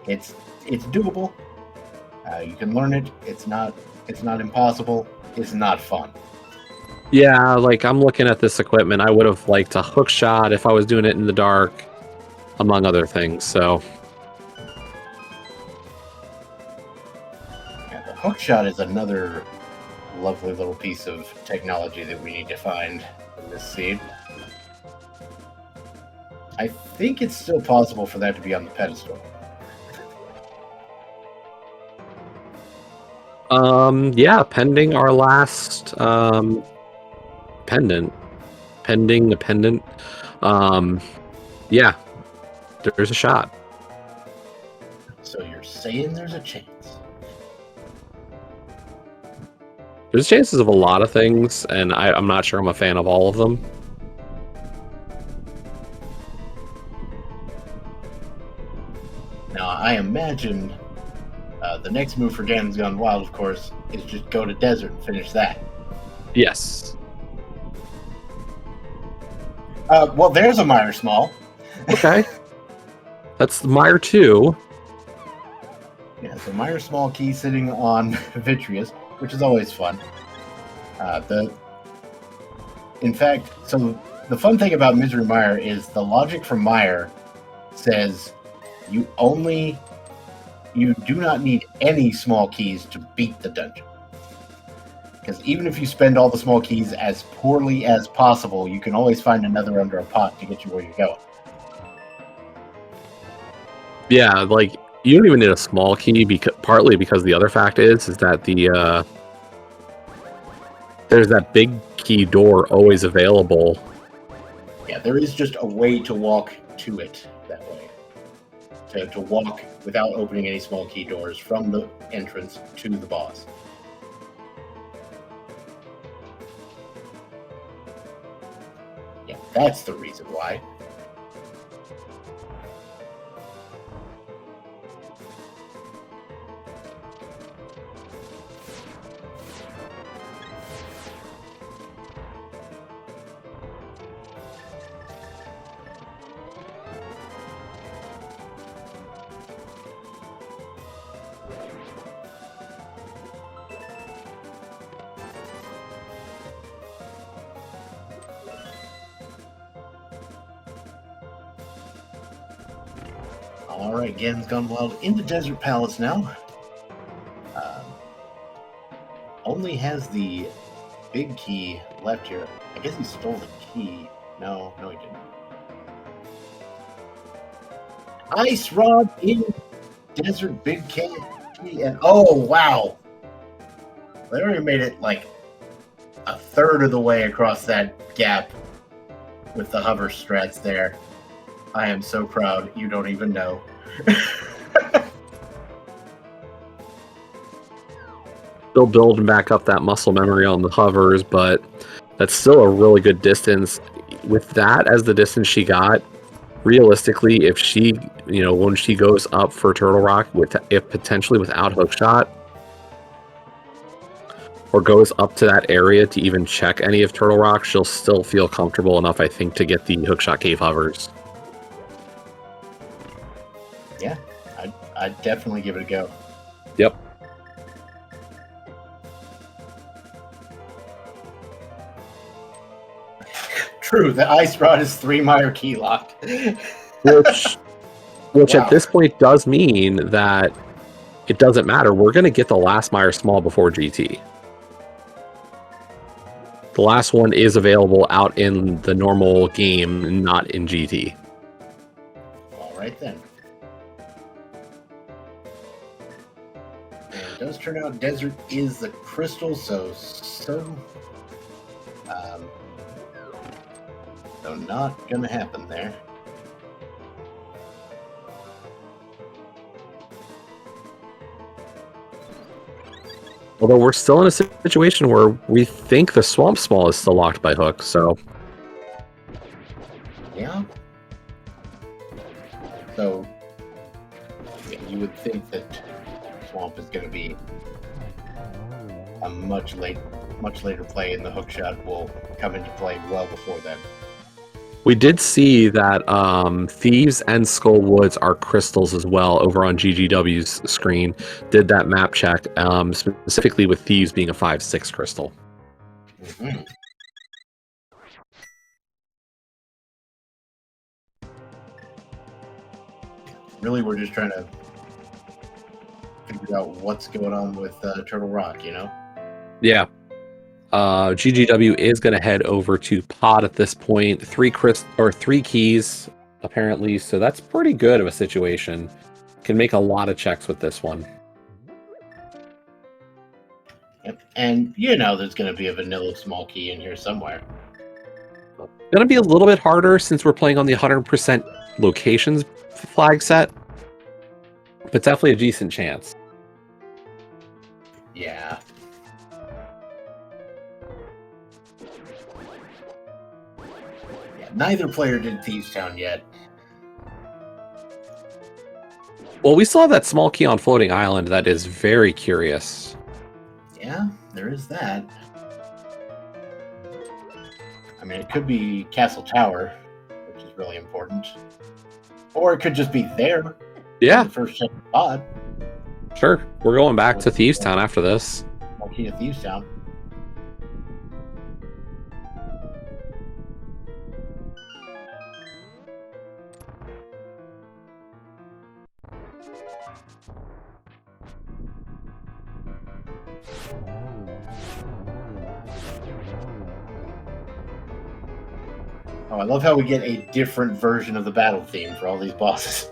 It's doable. You can learn it. It's not impossible. It's not fun. Yeah, like, I'm looking at this equipment. I would have liked a hook shot if I was doing it in the dark, among other things, so... Yeah, the hook shot is another lovely little piece of technology that we need to find in this seed. I think it's still possible for that to be on the pedestal. Yeah, pending our last pendant. Pending the pendant. Yeah, there's a shot. So you're saying there's a chance? There's chances of a lot of things, and I'm not sure I'm a fan of all of them. Now, I imagine the next move for GanonsGoneWild, of course, is just go to desert and finish that. Yes. Well, there's a Mire Small. Okay. That's the Mire 2. Yeah, so Mire Small key sitting on Vitreous, which is always fun. In fact, so the fun thing about Misery Mire is the logic from Mire says you do not need any small keys to beat the dungeon. Because even if you spend all the small keys as poorly as possible, you can always find another under a pot to get you where you're going. Yeah, like, you don't even need a small key, partly because the other fact is that there's that big key door always available. Yeah, there is just a way to walk to it that way. To walk without opening any small key doors from the entrance to the boss. Yeah, that's the reason why. All right, GanonsGoneWild in the Desert Palace now. Only has the big key left here. I guess he stole the key. No, he didn't. Ice Rod in Desert Big Key. And oh, wow. They already made it like a third of the way across that gap with the hover strats there. I am so proud. You don't even know. Still building back up that muscle memory on the hovers, but that's still a really good distance. With that as the distance she got, realistically, if she, when she goes up for Turtle Rock, if potentially without hookshot, or goes up to that area to even check any of Turtle Rock, she'll still feel comfortable enough, I think, to get the hookshot cave hovers. Yeah, I'd definitely give it a go. Yep. True, the Ice Rod is 3 Mire key locked. Which Wow. At this point does mean that it doesn't matter. We're going to get the last Mire small before GT. The last one is available out in the normal game, not in GT. All right then. And it does turn out Desert is the crystal, so not gonna happen there. Although we're still in a situation where we think the Swamp Small is still locked by Hook, so... Yeah. So, you would think that Swamp is going to be a much later play, and the hookshot will come into play well before then. We did see that Thieves and Skull Woods are crystals as well over on GGW's screen. Did that map check, specifically with Thieves being a 5/6 crystal. Mm-hmm. Really, we're just trying to figure out what's going on with Turtle Rock, Yeah. GGW is going to head over to Pod at this point. 3 keys, apparently, so that's pretty good of a situation. Can make a lot of checks with this one. Yep. And there's going to be a vanilla small key in here somewhere. Going to be a little bit harder since we're playing on the 100% locations flag set, but definitely a decent chance. Yeah. Neither player did Thieves Town yet. Well, we still have that small key on Floating Island that is very curious. Yeah, there is that. I mean, it could be Castle Tower, which is really important. Or it could just be there. Yeah. The first check pod. Sure. We're going back to Thieves Town after this. Small key to Thieves Town. Oh, I love how we get a different version of the battle theme for all these bosses.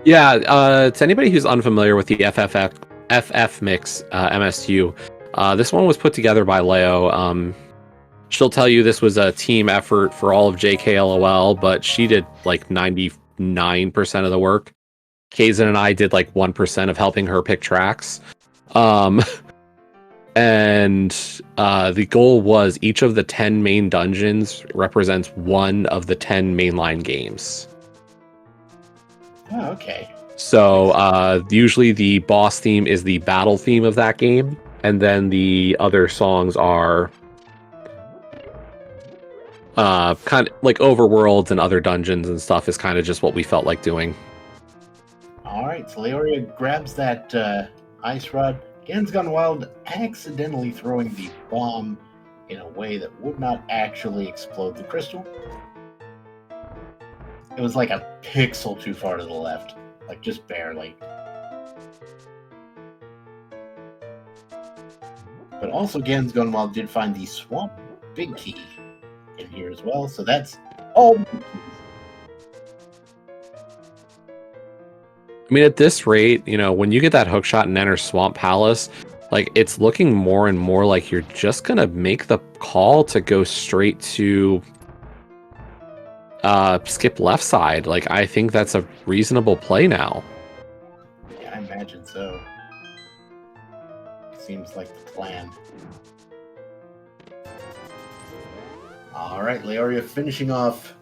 Yeah, to anybody who's unfamiliar with the FF Mix MSU, this one was put together by Leo. She'll tell you this was a team effort for all of JKLOL, but she did like 99% of the work. Kazan and I did like 1% of helping her pick tracks. And the goal was each of the 10 main dungeons represents one of the 10 mainline games. Oh, okay. So usually the boss theme is the battle theme of that game, and then the other songs are kind of like overworlds and other dungeons and stuff is kind of just what we felt like doing. All right, so Laoria grabs that ice rod. GanonsGoneWild accidentally throwing the bomb in a way that would not actually explode the crystal. It was like a pixel too far to the left. like just barely. But also, GanonsGoneWild did find the Swamp Big Key in here as well, so that's all the keys. I mean, at this rate, you know, when you get that hook shot and enter Swamp Palace, like, it's looking more and more like you're just gonna make the call to go straight to skip left side. Like, I think that's a reasonable play now. Yeah, I imagine so. Seems like the plan. All right, Laoria finishing off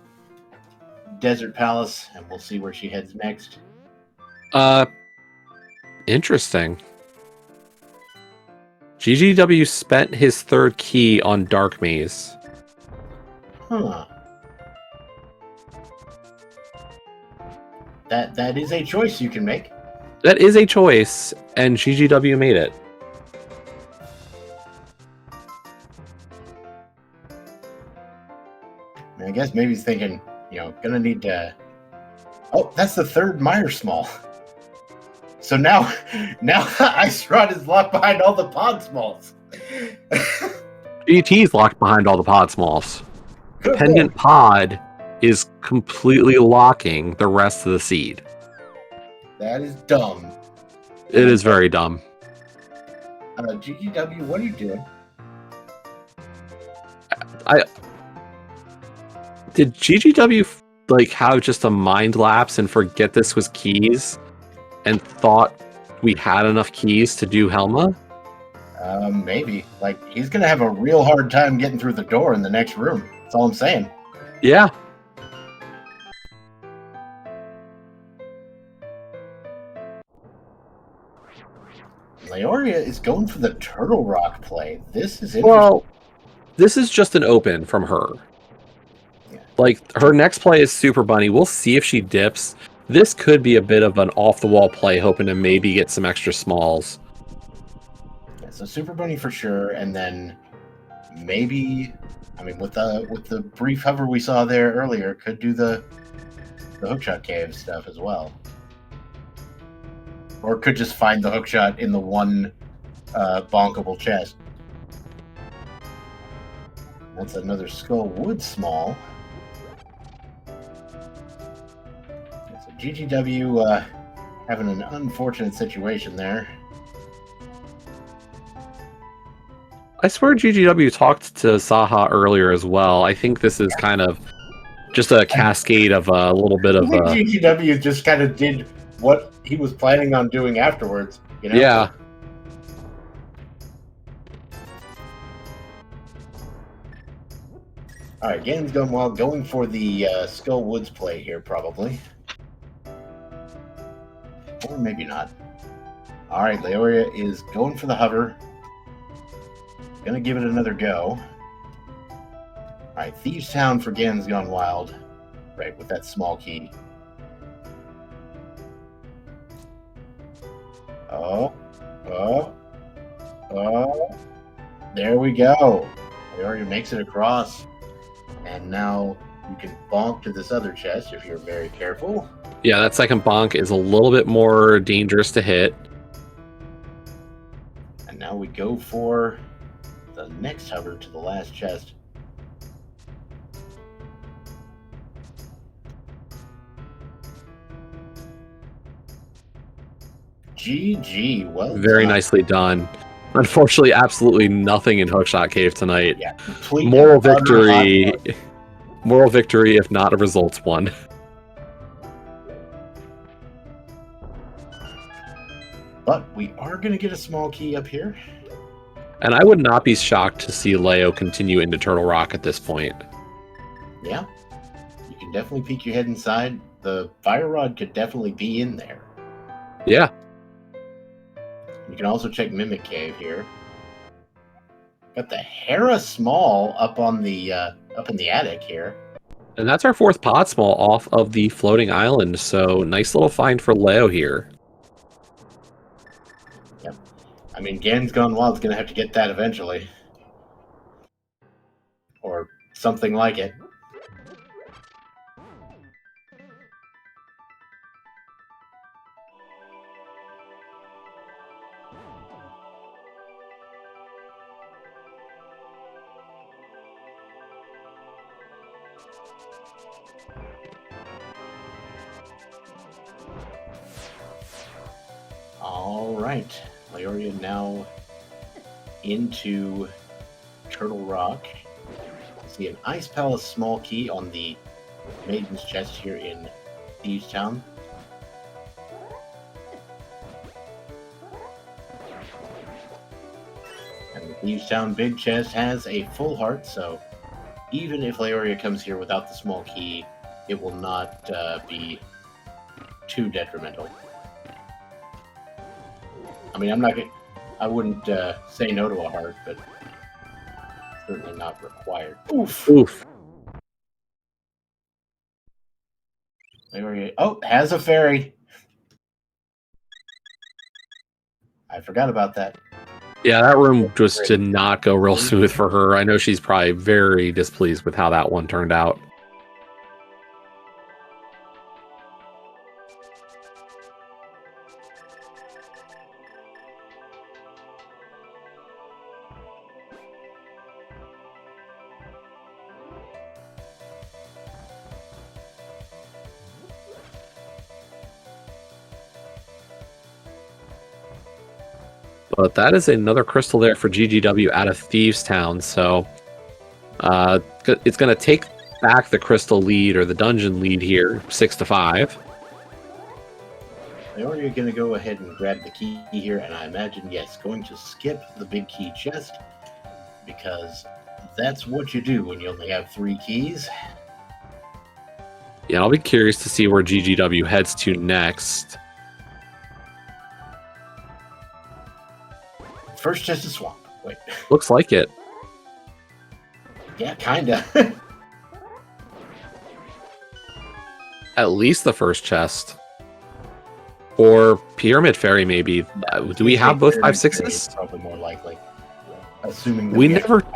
Desert Palace, and we'll see where she heads next. Interesting. GGW spent his third key on Dark Maze. Huh. That is a choice you can make. That is a choice, and GGW made it. I guess maybe he's thinking, you know, gonna need to... Oh, that's the third Mire Small. So now Ice Rod is locked behind all the Pod Smalls. GT's locked behind all the Pod Smalls. Good Pendant Pod is completely locking the rest of the seed. That is dumb. It is very dumb. GGW, what are you doing? Did GGW like have just a mind lapse and forget this was keys and thought we had enough keys to do Helma? Maybe. Like, he's gonna have a real hard time getting through the door in the next room. That's all I'm saying. Yeah. Laoria is going for the Turtle Rock play. This is interesting. Well, this is just an open from her. Yeah. Like, her next play is Super Bunny. We'll see if she dips. This could be a bit of an off-the-wall play, hoping to maybe get some extra smalls. Yeah, so Super Bunny for sure, and then maybe, I mean, with the brief hover we saw there earlier, could do the hookshot cave stuff as well. Or could just find the hookshot in the one bonkable chest. That's another Skull Wood Small. So GGW having an unfortunate situation there. I swear GGW talked to Saha earlier as well. I think this is kind of just a cascade of a little bit of... I think GGW just kind of did what he was planning on doing afterwards, you know? Yeah. All right, GanonsGoneWild going for the Skull Woods play here, probably. Or maybe not. All right, Laoria is going for the hover. Gonna give it another go. All right, Thieves Town for GanonsGoneWild. Right, with that small key. Oh. There we go. Laoria makes it across. And now you can bonk to this other chest if you're very careful. Yeah, that second bonk is a little bit more dangerous to hit. And now we go for the next hover to the last chest. GG, well Very done. nicely done. Unfortunately, absolutely nothing in Hookshot Cave tonight. Yeah, complete Moral victory. Moral victory, if not a results one. But we are going to get a small key up here. And I would not be shocked to see Leo continue into Turtle Rock at this point. Yeah, you can definitely peek your head inside. The fire rod could definitely be in there. Yeah. You can also check Mimic Cave here. Got the Hera Small up on the up in the attic here. And that's our fourth pod small off of the floating island, so nice little find for Leo here. Yep. I mean, GanonsGoneWild's going to have to get that eventually. Or something like it. All right, Laoria now into Turtle Rock. See an Ice Palace small key on the Maiden's chest here in Thieves Town. And the Thieves Town big chest has a full heart, so even if Laoria comes here without the small key, it will not be too detrimental. I mean, I wouldn't say no to a heart, but certainly not required. Oof. Oof. Laoria, oh, has a fairy. I forgot about that. Yeah, that room just did not go real smooth for her. I know she's probably very displeased with how that one turned out. But that is another crystal there for GGW out of Thieves Town. So it's going to take back the crystal lead or the dungeon lead here, 6-5. Laoria going to go ahead and grab the key here, and I imagine, yes, going to skip the big key chest because that's what you do when you only have 3 keys. Yeah, I'll be curious to see where GGW heads to next. First chest is swamp. Wait. Looks like it. Yeah, kinda. At least the first chest. Or Pyramid Fairy, maybe. Do we have both 5/6s? Probably more likely. Assuming that we never. We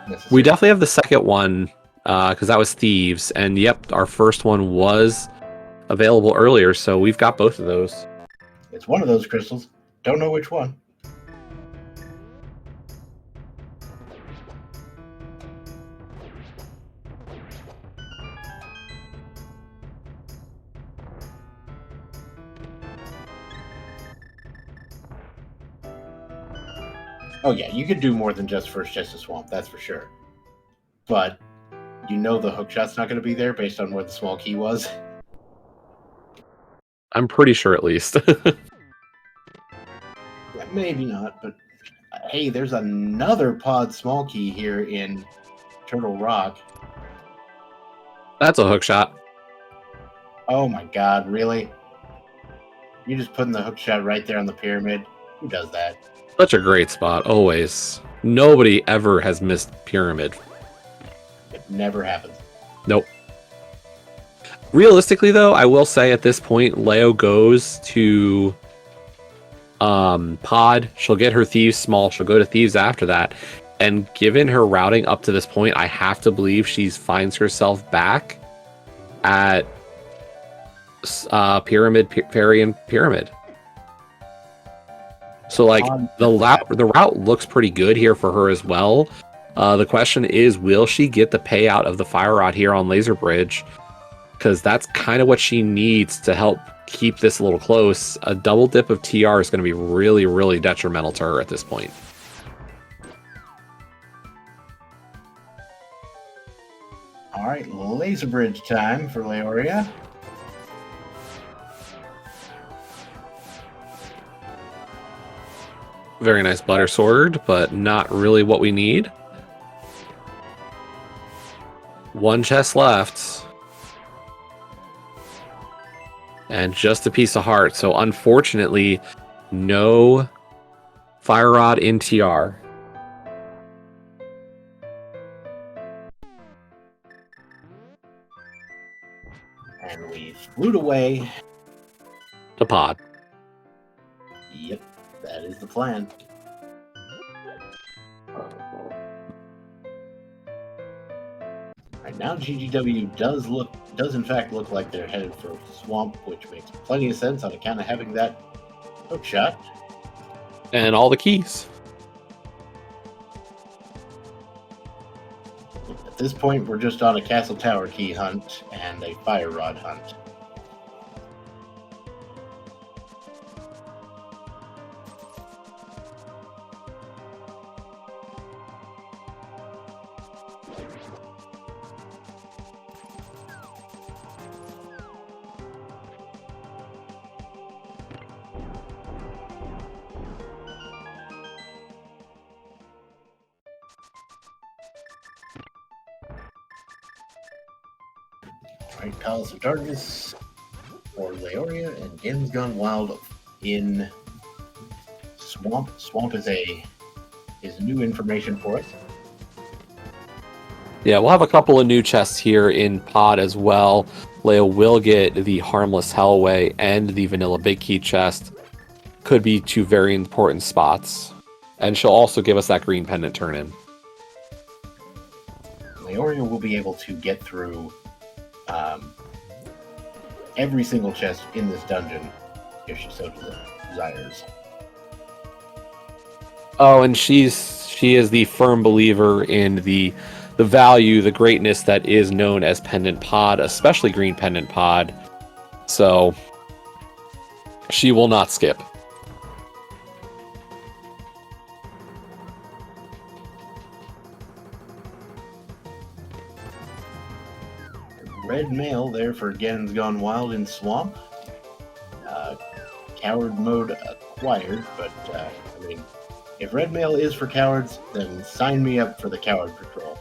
necessary... definitely have the second one because that was Thieves, and yep, our first one was available earlier, so we've got both of those. It's one of those crystals. Don't know which one. Oh yeah, you could do more than just first chest of swamp, that's for sure. But you know the hookshot's not going to be there based on where the small key was. I'm pretty sure, at least. Yeah, maybe not, but hey, there's another pod small key here in Turtle Rock. That's a hookshot. Oh my god, really? You're just putting the hookshot right there on the pyramid? Who does that? Such a great spot, always. Nobody ever has missed Pyramid. It never happens. Nope. Realistically, though, I will say at this point, Leo goes to Pod. She'll get her Thieves small. She'll go to Thieves after that. And given her routing up to this point, I have to believe she finds herself back at Pyramid, Fairy, and Pyramid. So, like, the route looks pretty good here for her as well. The question is, will she get the payout of the Fire Rod here on Laser Bridge? Because that's kind of what she needs to help keep this a little close. A double dip of TR is going to be really, really detrimental to her at this point. All right, Laser Bridge time for Laoria. Very nice butter sword, but not really what we need. One chest left. And just a piece of heart. So unfortunately, no Fire Rod in TR. And we flew away to Pod. Yep, that is the plan. Right now, GGW does in fact look like they're headed for Swamp, which makes plenty of sense on account of having that hook shot. And all the keys. this point, we're just on a castle tower key hunt and a fire rod hunt. Right, Palace of Darkness for Laoria and GanonsGoneWild in Swamp. Swamp is new information for us. Yeah, we'll have a couple of new chests here in Pod as well. Leo will get the Harmless Hellway and the Vanilla Big Key chest. Could be two very important spots. And she'll also give us that green pendant turn-in. Laoria will be able to get through every single chest in this dungeon if she so desires. Oh, and she is the firm believer in the value, the greatness that is known as Pendant Pod, especially Green Pendant Pod. So she will not skip. Red mail there for GanonsGoneWild in Swamp. Coward mode acquired, but I mean, if red mail is for cowards, then sign me up for the Coward Patrol.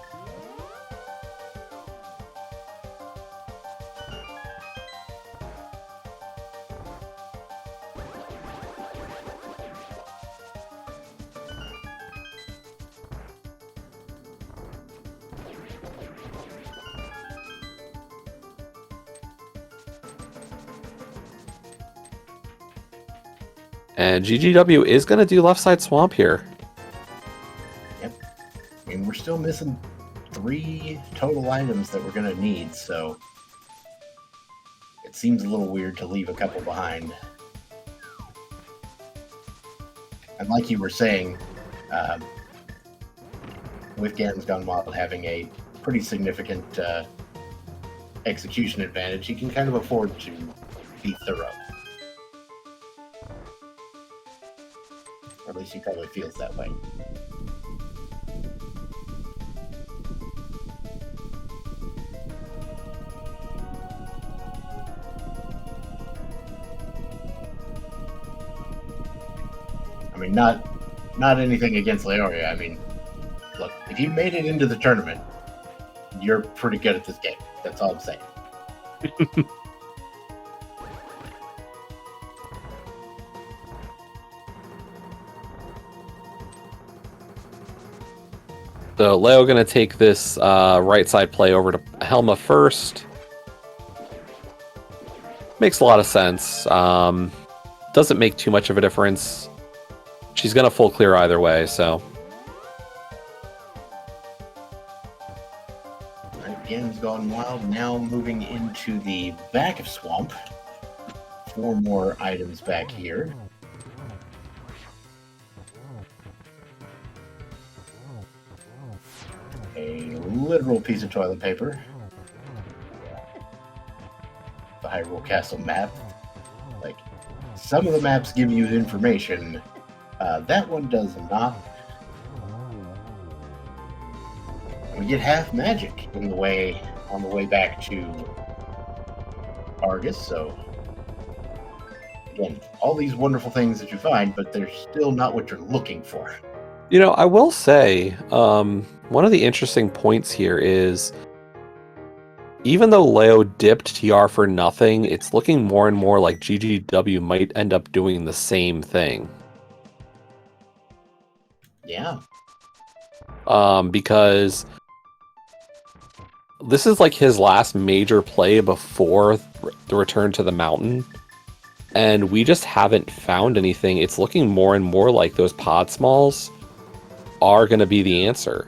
And GGW is going to do left side swamp here. Yep. I mean, we're still missing 3 total items that we're going to need, so it seems a little weird to leave a couple behind. And like you were saying, with GanonsGoneWild having a pretty significant execution advantage, he can kind of afford to be thorough. Or at least he probably feels that way. I mean, not anything against Laoria. I mean, look, if you made it into the tournament, you're pretty good at this game. That's all I'm saying. So Leo going to take this right side play over to Helma first. Makes a lot of sense. Doesn't make too much of a difference. She's going to full clear either way, so. GanonsGoneWild now moving into the back of Swamp. 4 more items back here. A literal piece of toilet paper. The Hyrule Castle map. Like, some of the maps give you information. That one does not. We get half magic on the way back to Argus, so again, all these wonderful things that you find, but they're still not what you're looking for. You know, I will say, one of the interesting points here is, even though Leo dipped TR for nothing, it's looking more and more like GGW might end up doing the same thing. Yeah. Because this is like his last major play before the return to the mountain, and we just haven't found anything. It's looking more and more like those pod smalls are going to be the answer.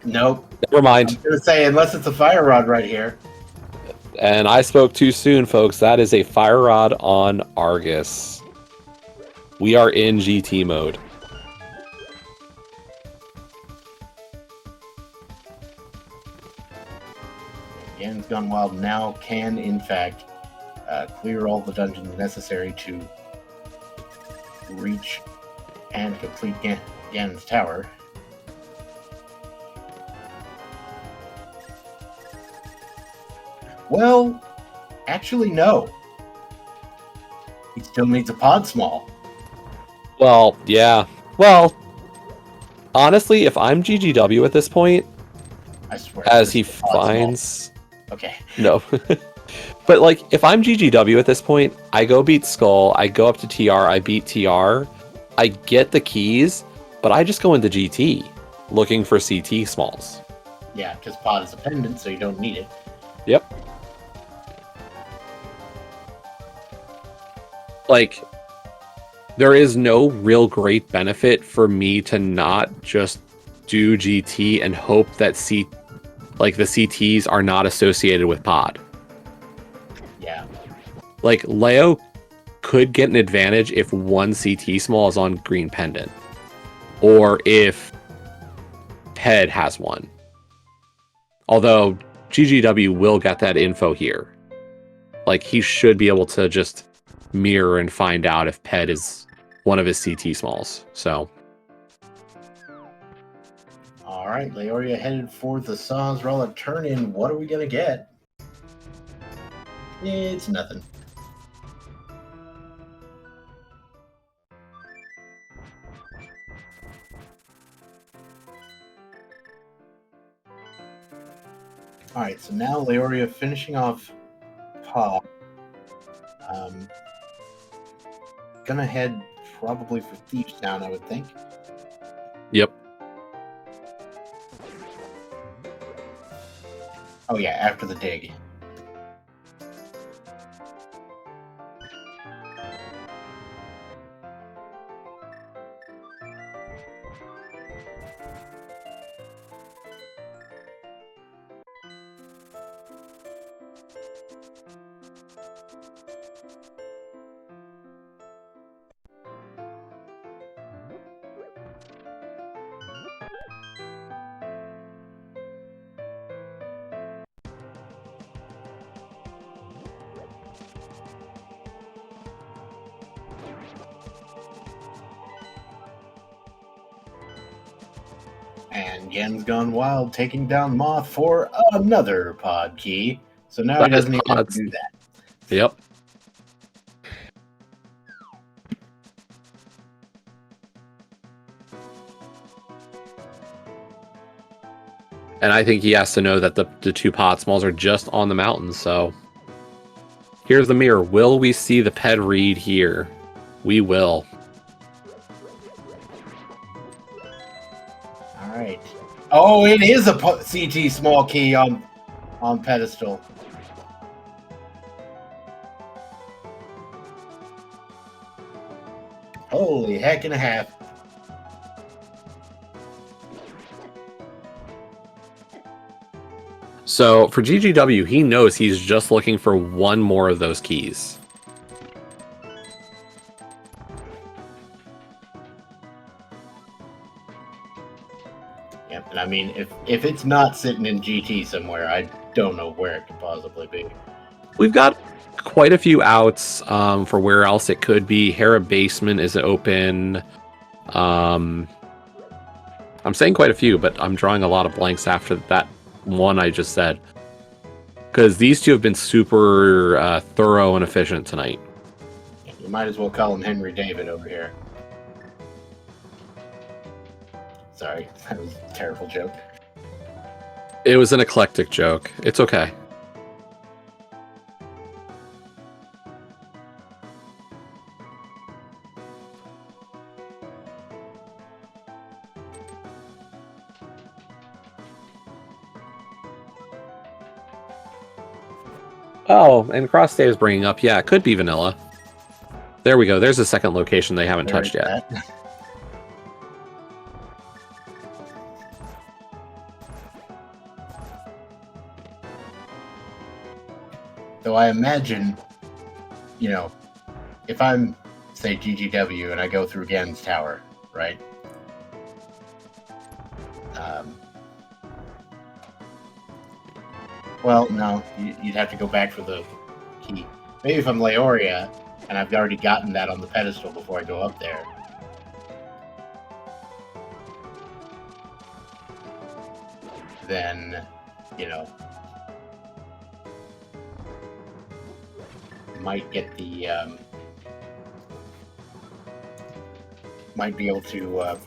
Nope. Never mind. I was going to say, unless it's a fire rod right here. And I spoke too soon, folks. That is a fire rod on Argus. We are in GT mode. GanonsGoneWild now can, in fact, clear all the dungeons necessary to reach and complete Ganon's Tower. Well, actually, no. He still needs a pod small. Well, yeah. Well, honestly, if I'm GGW at this point, I swear. as he finds... Okay. No. But, like, if I'm GGW at this point, I go beat Skull, I go up to TR, I beat TR, I get the keys, but I just go into GT, looking for CT smalls. Yeah, because pod is a pendant, so you don't need it. Yep. Like, there is no real great benefit for me to not just do GT and hope that the CTs are not associated with pod. Yeah. Like, Leo could get an advantage if one CT small is on green pendant, or if Ped has one. Although GGW will get that info here. Like, he should be able to just mirror and find out if Ped is one of his CT smalls. So, all right, Laoria headed for the Sazrala turn-in. What are we gonna get? It's nothing. All right, so now Laoria finishing off pod. Gonna head probably for Thieves Town, I would think. yep. Oh yeah, after the dig. And GanonsGoneWild taking down Moth for another pod key. So now That he doesn't is even have to pods. do that. Yep. And I think he has to know that the two pod smalls are just on the mountain, so... Here's the mirror. Will we see the Ped read here? We will. All right. Oh, it is a CT small key on pedestal. Holy heck and a half. So for GGW, he knows he's just looking for one more of those keys. Yep, and I mean, if it's not sitting in GT somewhere, I don't know where it could possibly be. We've got quite a few outs for where else it could be. Hera Basement is open. I'm saying quite a few, but I'm drawing a lot of blanks after that one I just said. Because these two have been super thorough and efficient tonight. You might as well call him Henry David over here. Sorry, that was a terrible joke. It was an eclectic joke. It's okay. Oh, and Cross Day is bringing up, yeah, it could be vanilla. There we go. There's a second location they haven't touched yet. Though I imagine, you know, if I'm, say, GGW and I go through Ganon's Tower, right? Well, no, you'd have to go back for the key. Maybe if I'm Laoria, and I've already gotten that on the pedestal before I go up there. Then, you know, might get the might be able to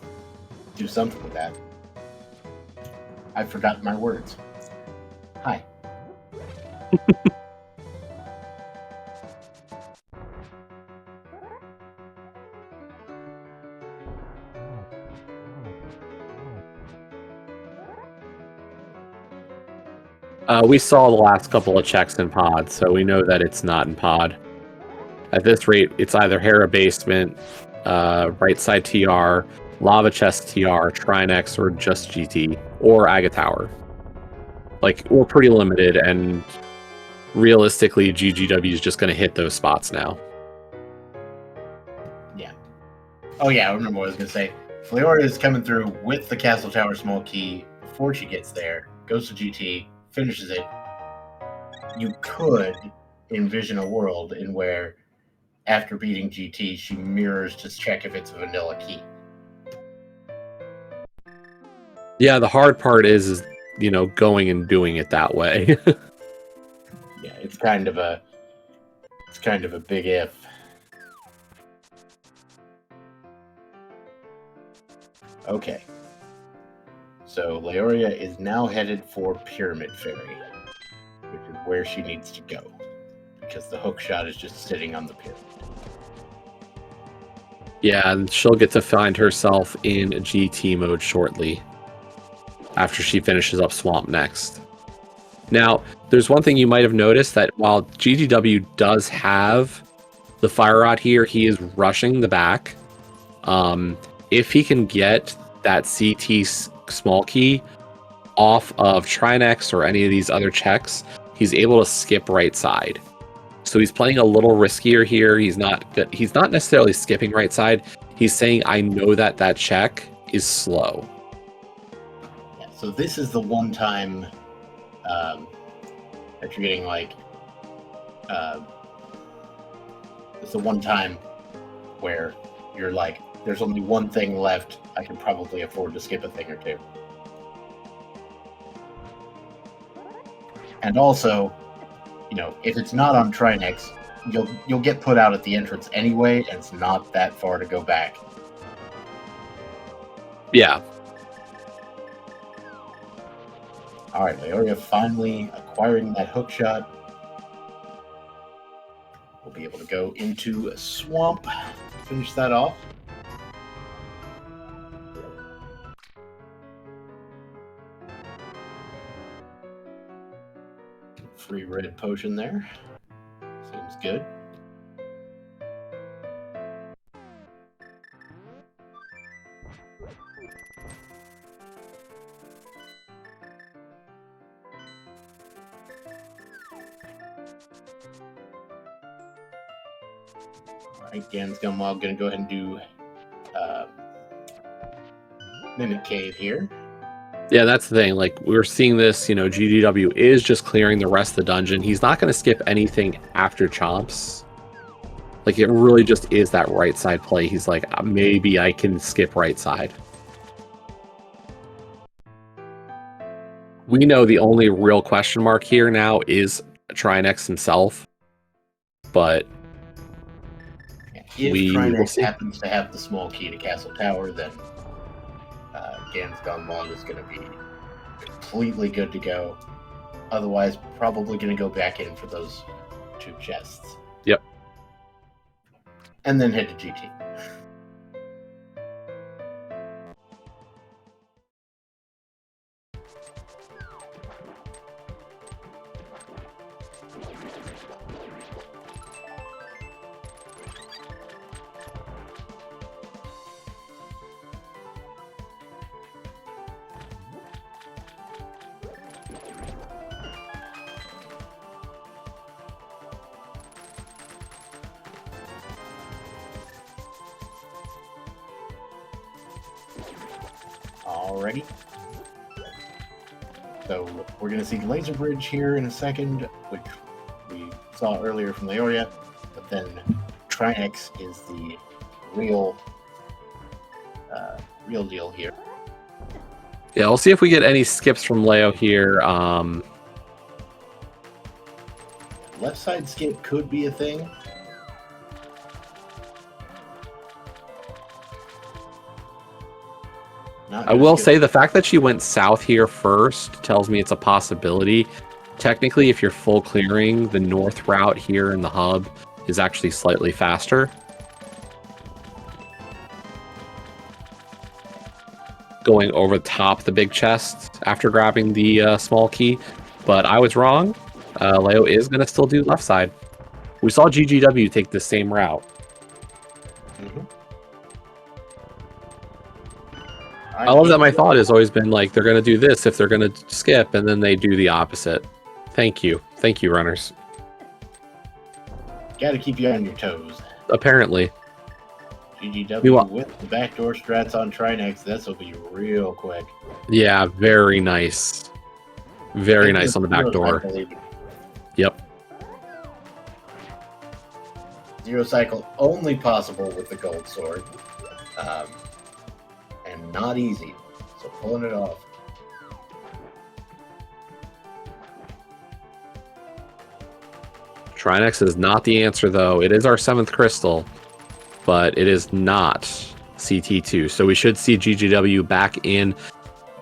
do something with that. I've forgotten my words. Hi. We saw the last couple of checks in pod, so we know that it's not in pod. At this rate, it's either Hera Basement, Right Side TR, Lava Chest TR, Trinex, or just GT, or Aga Tower. Like, we're pretty limited, and realistically, GGW is just going to hit those spots now. Yeah. Oh, yeah, I remember what I was going to say. Laoria is coming through with the Castle Tower small key before she gets there, goes to GT, finishes it. You could envision a world in where, after beating GT, she mirrors to check if it's a vanilla key. Yeah, the hard part is going and doing it that way. Yeah, it's kind of a big if. Okay. So Laoria is now headed for Pyramid Fairy, which is where she needs to go, because the hook shot is just sitting on the pyramid. Yeah, and she'll get to find herself in GT mode shortly, after she finishes up Swamp next. Now, there's one thing you might have noticed, that while GGW does have the Fire Rod here, he is rushing the back. If he can get that CT small key off of Trinex or any of these other checks, he's able to skip right side. So he's playing a little riskier here. He's not necessarily skipping right side. He's saying, I know that check is slow. Yeah, so this is the one time that you're getting it's the one time where you're like, there's only one thing left. I can probably afford to skip a thing or two. And also, if it's not on Trinex, you'll get put out at the entrance anyway, and it's not that far to go back. Yeah. All right, Laoria finally acquiring that hook shot. We'll be able to go into a swamp, finish that off. Free red potion there. Seems good. Alright, GanonsGoneWild gonna go ahead and do Mimic Cave here. Yeah, that's the thing. Like, we're seeing this, GGW is just clearing the rest of the dungeon. He's not going to skip anything after Chomps. Like, it really just is that right side play. He's like, maybe I can skip right side. We know the only real question mark here now is Trinex himself. But if Trinex happens to have the small key to Castle Tower, then GanonsGoneWild is going to be completely good to go. Otherwise, probably going to go back in for those 2 chests. Yep. And then head to GT. Alrighty. So we're going to see Laser Bridge here in a second, which we saw earlier from Laoria, but then Trinex is the real deal here. Yeah, we'll see if we get any skips from Leo here. Left side skip could be a thing. I will say the fact that she went south here first tells me it's a possibility. Technically, if you're full clearing, the north route here in the hub is actually slightly faster. Going over the top the big chest after grabbing the small key. But I was wrong. Leo is going to still do left side. We saw GGW take the same route. Mm-hmm. I love that my thought has always been like, they're going to do this if they're going to skip, and then they do the opposite. Thank you. Thank you, runners. Got to keep you on your toes. Apparently. GGW with the backdoor strats on Trinex. This will be real quick. Yeah, very nice. Very nice on the back door. Yep. Zero cycle only possible with the gold sword. And not easy. So pulling it off. Trinex is not the answer, though. It is our 7th crystal, but it is not CT2. So we should see GGW back in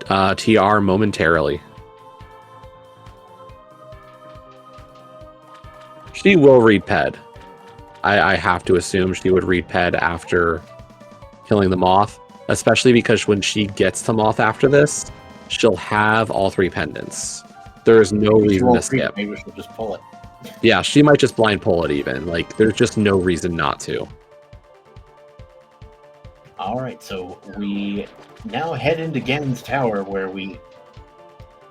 TR momentarily. She will read PED. I have to assume she would read PED after killing the moth, especially because when she gets to moth after this, she'll have all 3 pendants. There's no reason to skip. Maybe she'll just pull it. Yeah, she might just blind pull it even. Like, there's just no reason not to. All right, so we now head into Ganon's Tower, where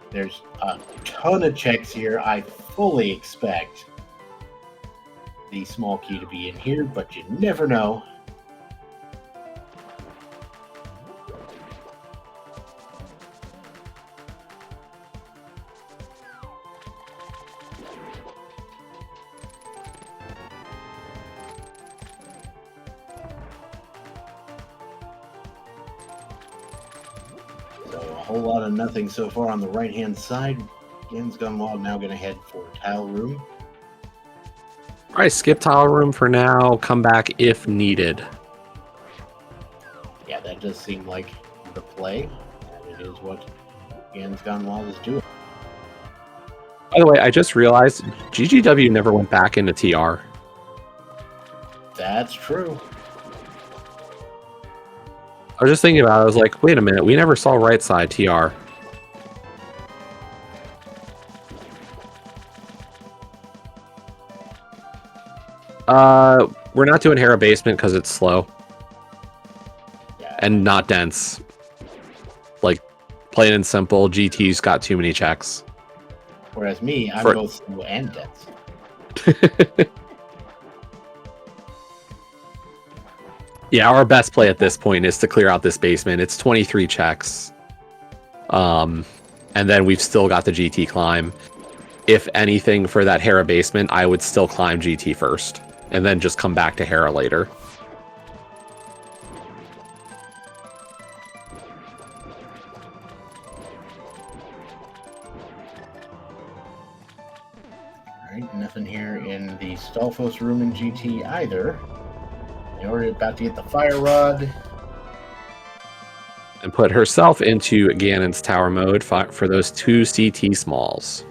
there's a ton of checks here. I fully expect the small key to be in here, but you never know. So a whole lot of nothing so far on the right-hand side. GanonsGoneWild now going to head for Tile Room. All right, skip Tile Room for now. Come back if needed. Yeah, that does seem like the play. And it is what GanonsGoneWild is doing. By the way, I just realized GGW never went back into TR. That's true. I was just thinking about it. I was like, wait a minute. We never saw right side TR. We're not doing Hera Basement because it's slow. Yeah. And not dense. Like, plain and simple, GT's got too many checks. Whereas me, I'm both slow and dense. Yeah, our best play at this point is to clear out this basement. It's 23 checks. And then we've still got the GT climb. If anything, for that Hera basement, I would still climb GT first. And then just come back to Hera later. Alright, nothing here in the Stalfos room in GT either. They're already about to get the fire rod. And put herself into Ganon's tower mode for those 2 CT smalls.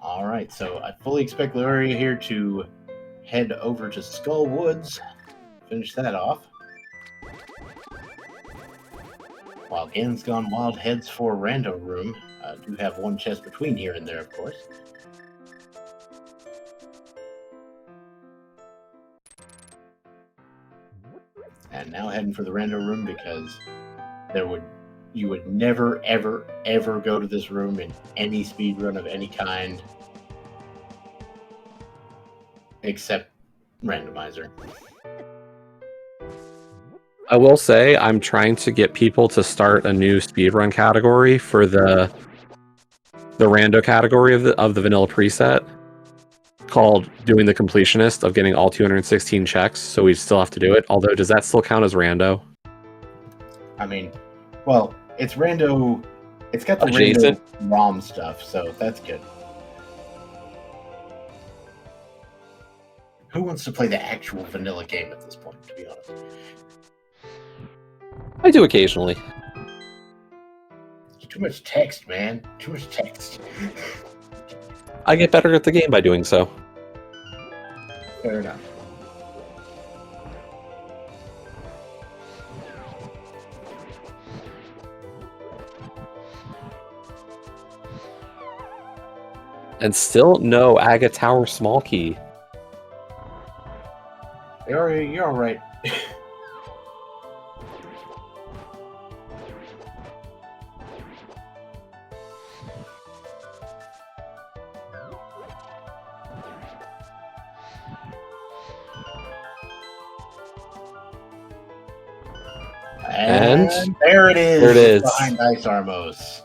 Alright, so I fully expect Laoria here to head over to Skull Woods. Finish that off. While GanonsGoneWild heads for Rando Room. Do have one chest between here and there, of course. And now heading for the Rando Room because you would never, ever, ever go to this room in any speedrun of any kind. Except randomizer. I will say I'm trying to get people to start a new speedrun category for the rando category of the vanilla preset, called doing the completionist of getting all 216 checks. So we still have to do it. Although, does that still count as rando? I mean, well, it's rando. It's got the Adjacent? rando ROM stuff, so that's good. Who wants to play the actual vanilla game at this point, to be honest? I do occasionally. It's too much text, man. Too much text. I get better at the game by doing so. Fair enough. And still no Aga Tower small key. You're all right. And there it is. There it is. Behind Ice Armos.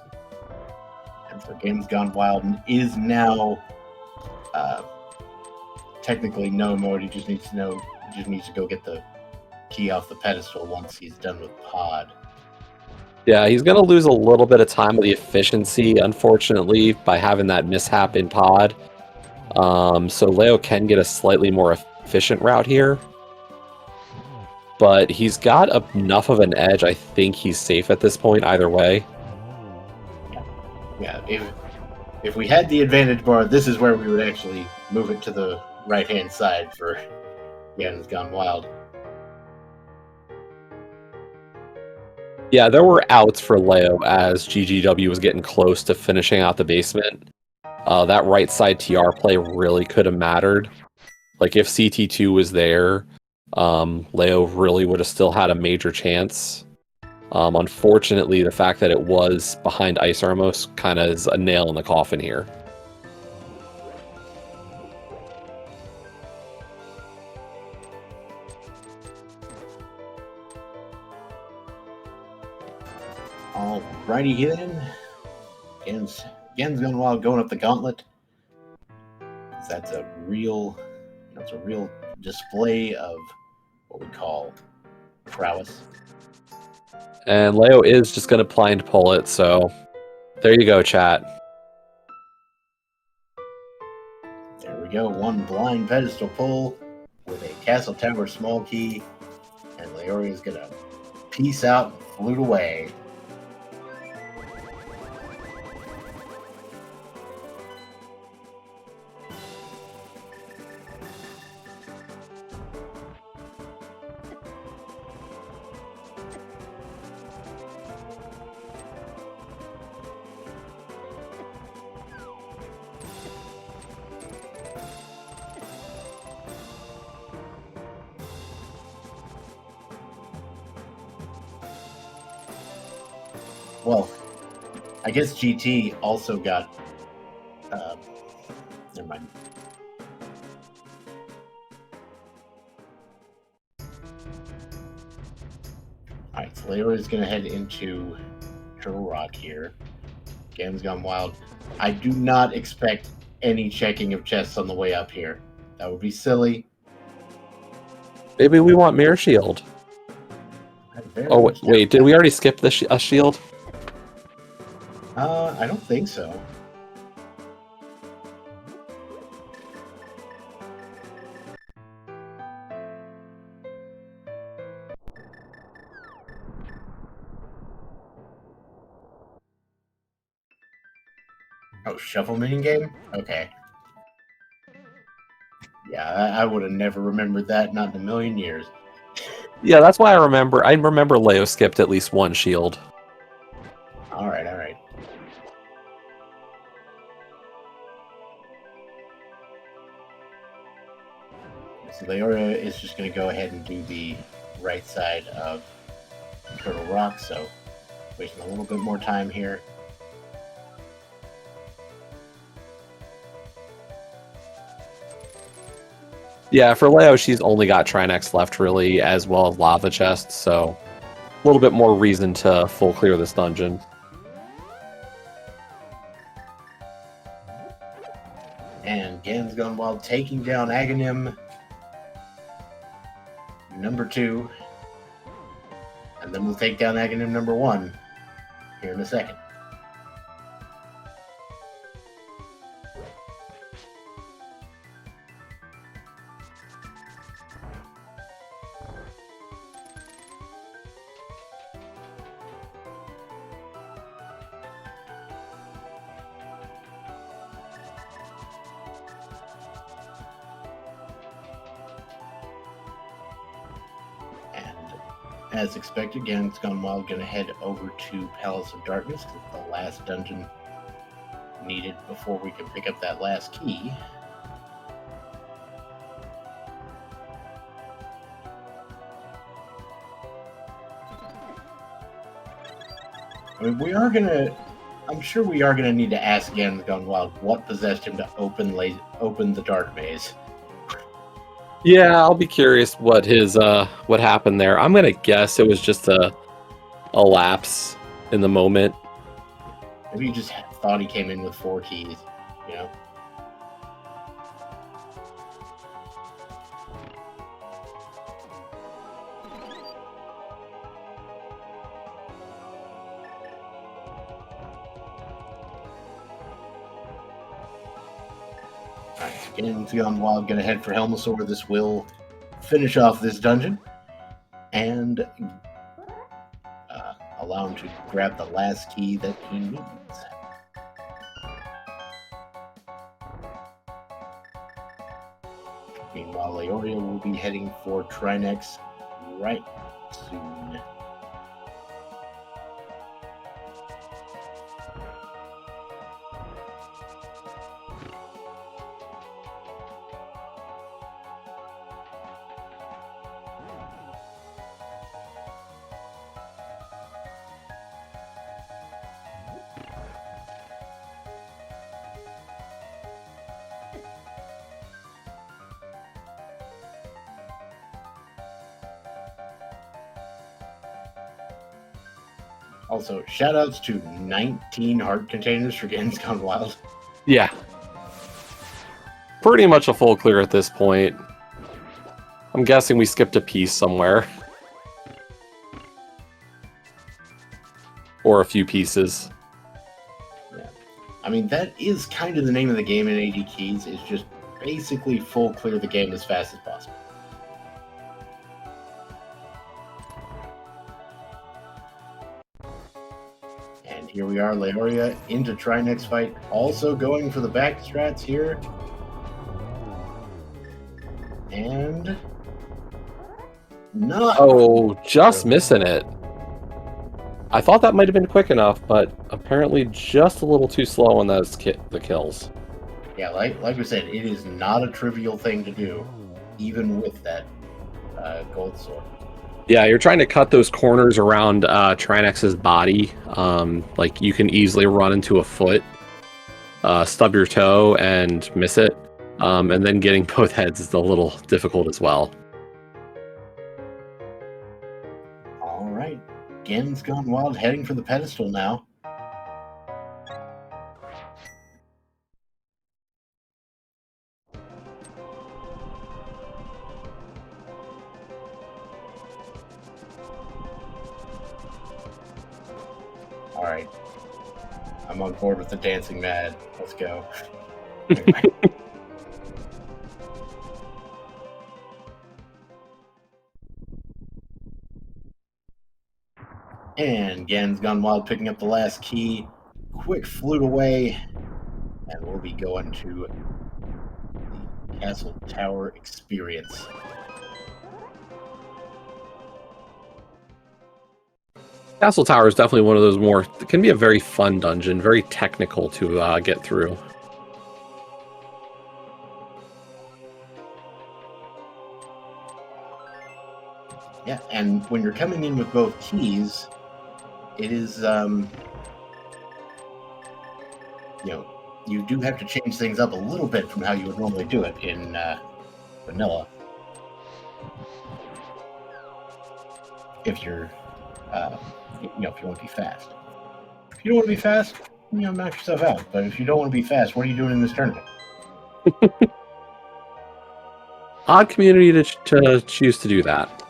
And so GanonsGoneWild is now technically no mode. He just needs to go get the key off the pedestal once he's done with pod. Yeah, he's going to lose a little bit of time with the efficiency, unfortunately, by having that mishap in pod. So Leo can get a slightly more efficient route here. But he's got enough of an edge. I think he's safe at this point either way. Yeah, if we had the advantage bar, this is where we would actually move it to the right-hand side for GanonsGoneWild. Yeah, there were outs for Leo as GGW was getting close to finishing out the basement. That right side TR play really could have mattered. Like if CT2 was there, Leo really would have still had a major chance. Unfortunately, the fact that it was behind Ice Armos kind of is a nail in the coffin here. Alrighty then. GanonsGoneWild going up the gauntlet. That's a real display of what we call prowess. And Leo is just going to blind pull it, so there you go, chat. There we go, one blind pedestal pull with a Castle Tower small key, and Laoria is going to peace out and flute away. Well, I guess GT also got. Never mind. Alright, so Laoria is going to head into Turtle Rock here. GanonsGoneWild. I do not expect any checking of chests on the way up here. That would be silly. Maybe we want Mire Shield. Oh, wait, did we already skip the shield? I don't think so. Oh, shuffle mini game? Okay. Yeah, I would have never remembered that, not in a million years. Yeah, that's why I remember Leo skipped at least one shield. Alright. So Laoria is just going to go ahead and do the right side of Turtle Rock, so wasting a little bit more time here. Yeah, for Leo, she's only got Trinex left, really, as well as Lava Chest, so a little bit more reason to full clear this dungeon. And GanonsGoneWild taking down Aghanim number 2. And then we'll take down Aghanim number 1 here in a second. As expected, GanonsGoneWild going to head over to Palace of Darkness, because it's the last dungeon needed before we can pick up that last key. I mean, I'm sure we are gonna need to ask GanonsGoneWild what possessed him to open the dark maze. Yeah, I'll be curious what what happened there. I'm gonna guess it was just a lapse in the moment. Maybe he just thought he came in with 4 keys, you know? GanonsGoneWild going to head for Helmasaur. This will finish off this dungeon and allow him to grab the last key that he needs. Meanwhile, Laoria will be heading for Trinex right soon. Also, shoutouts to 19 heart containers for GanonsGoneWild. Yeah. Pretty much a full clear at this point. I'm guessing we skipped a piece somewhere. Or a few pieces. Yeah. I mean, that is kind of the name of the game in AD Keys, is just basically full clear the game as fast as possible. And here we are, Laoria into Trinex fight, also going for the back strats here. And not. Oh, just missing it. I thought that might have been quick enough, but apparently just a little too slow on those the kills. Yeah, like we said, it is not a trivial thing to do, even with that gold sword. Yeah, you're trying to cut those corners around Trinex's body. Like you can easily run into a foot, stub your toe, and miss it. And then getting both heads is a little difficult as well. All right, GanonsGoneWild heading for the pedestal now. All right, I'm on board with the dancing mad. Let's go. Anyway. And GanonsGoneWild picking up the last key. Quick flute away. And we'll be going to the Castle Tower experience. Castle Tower is definitely one of those it can be a very fun dungeon, very technical to get through. Yeah, and when you're coming in with both keys, it is, you do have to change things up a little bit from how you would normally do it in vanilla. If you're, if you want to be fast. If you don't want to be fast, knock yourself out. But if you don't want to be fast, what are you doing in this tournament? Odd community to choose to do that.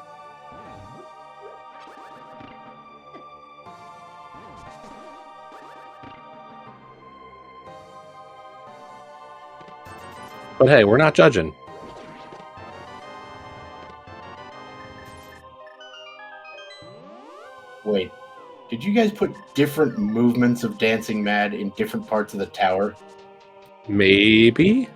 But hey, we're not judging. Wait, did you guys put different movements of Dancing Mad in different parts of the tower? Maybe?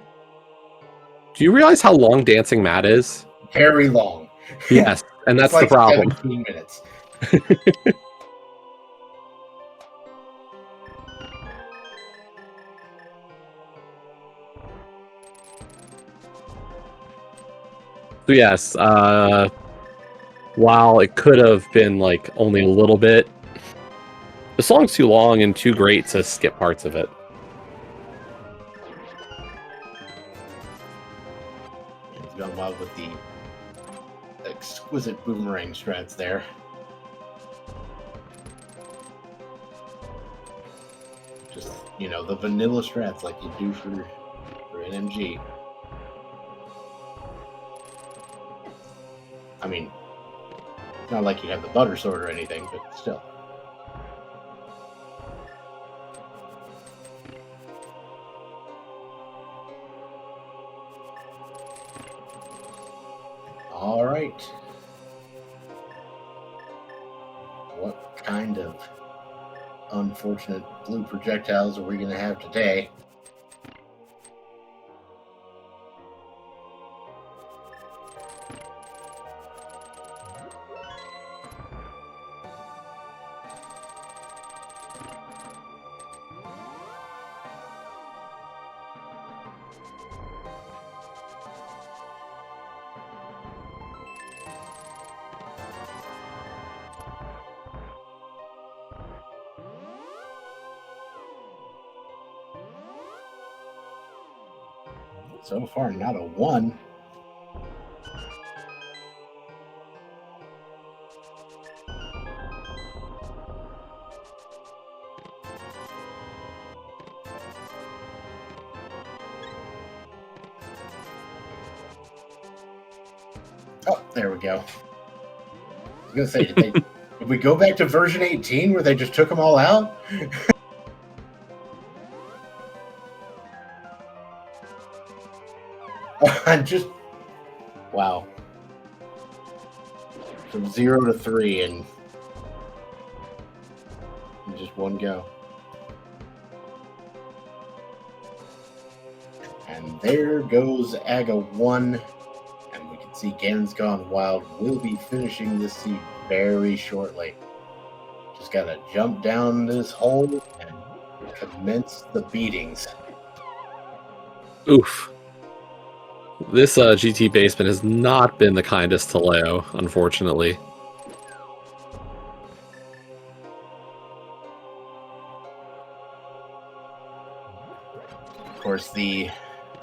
Do you realize how long Dancing Mad is? Very long. Yes, and that's It's like the problem. 17 minutes. So yes, while it could have been like only a little bit, the song's too long and too great to skip parts of it. It's gone wild with the exquisite boomerang strats there. Just, the vanilla strats like you do for NMG. I mean, it's not like you have the butter sword or anything, but still. All right. What kind of unfortunate blue projectiles are we going to have today? So far, not a 1. Oh, there we go. I was going to say, did we go back to version 18 where they just took them all out? Wow. From 0 to 3 in just one go. And there goes Aga 1. And we can see Ganon's Gone Wild will be finishing this seed very shortly. Just gotta jump down this hole and commence the beatings. Oof. This GT basement has not been the kindest to Leo, unfortunately. Of course,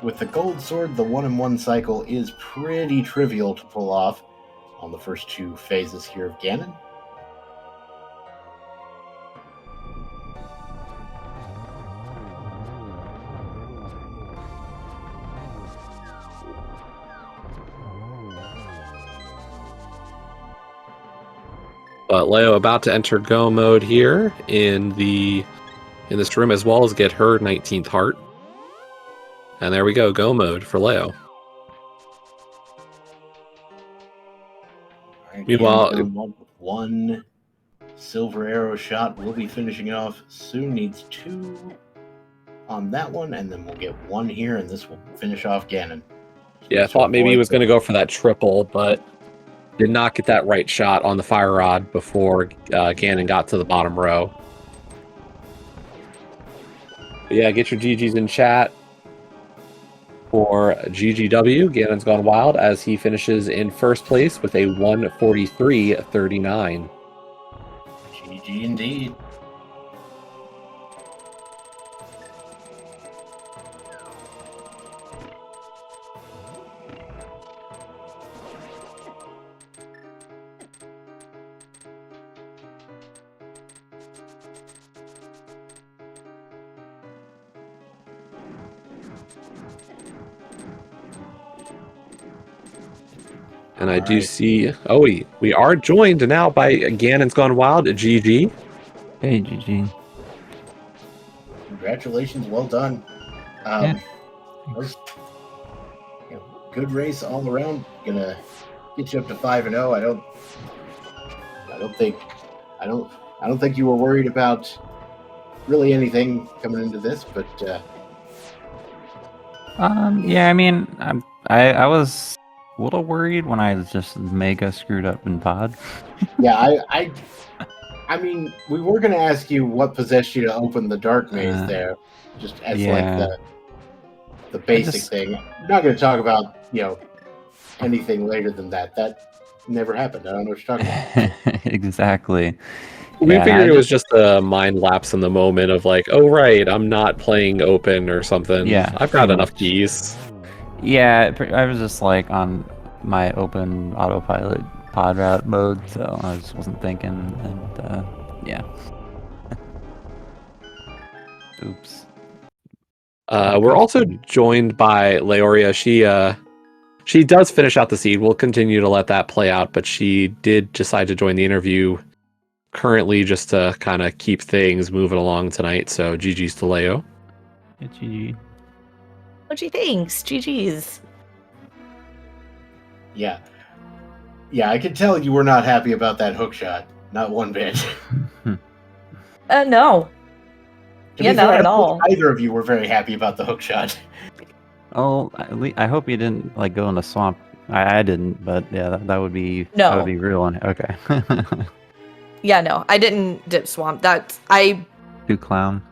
with the gold sword, the 1-in-1 cycle is pretty trivial to pull off on the first 2 phases here of Ganon. But Leo about to enter go mode here in this room, as well as get her 19th heart. And there we go, go mode for Leo. Right, Meanwhile, 1 silver arrow shot. We'll be finishing it off soon. Needs 2 on that one, and then we'll get 1 here, and this will finish off Ganon. Yeah, I thought maybe he was going to go for that triple, but did not get that right shot on the fire rod before Ganon got to the bottom row. But yeah, get your GGs in chat for GGW, Ganon's Gone Wild, as he finishes in first place with a 143.39. GG indeed. And I do right. see, we are joined now by GanonsGoneWild, GG. Hey, GG. Congratulations, well done. Yeah. First, good race all around. Gonna get you up to 5-0. I don't think you were worried about really anything coming into this, but Yeah, I mean, I was a little worried when I just mega screwed up in pod. yeah, I mean, we were gonna ask you what possessed you to open the dark maze there, just as like Yeah. the basic thing. I'm not gonna talk about anything later than that. That never happened. I don't know what you're talking about. Exactly. We Yeah, and figured it was just a mind lapse in the moment of like, oh right, I'm not playing open or something. Yeah, I've got pretty enough much. keys. Yeah, I was just like on my open autopilot pod route mode, so I just wasn't thinking, and yeah. Oops. We're also joined by Laoria. She does finish out the seed. We'll continue to let that play out, but she did decide to join the interview currently just to kind of keep things moving along tonight. So GG's to Leo. Yeah, GG. Oh, gee, thanks. GG's. Yeah, I could tell you were not happy about that hook shot. Not one bit. No. To Yeah, be not fair, I at don't all. think either of you were very happy about the hook shot. Oh, I hope you didn't like go in the swamp. I didn't, but yeah, that would be No. real. Okay. Yeah, no. I didn't dip swamp. I Too clown.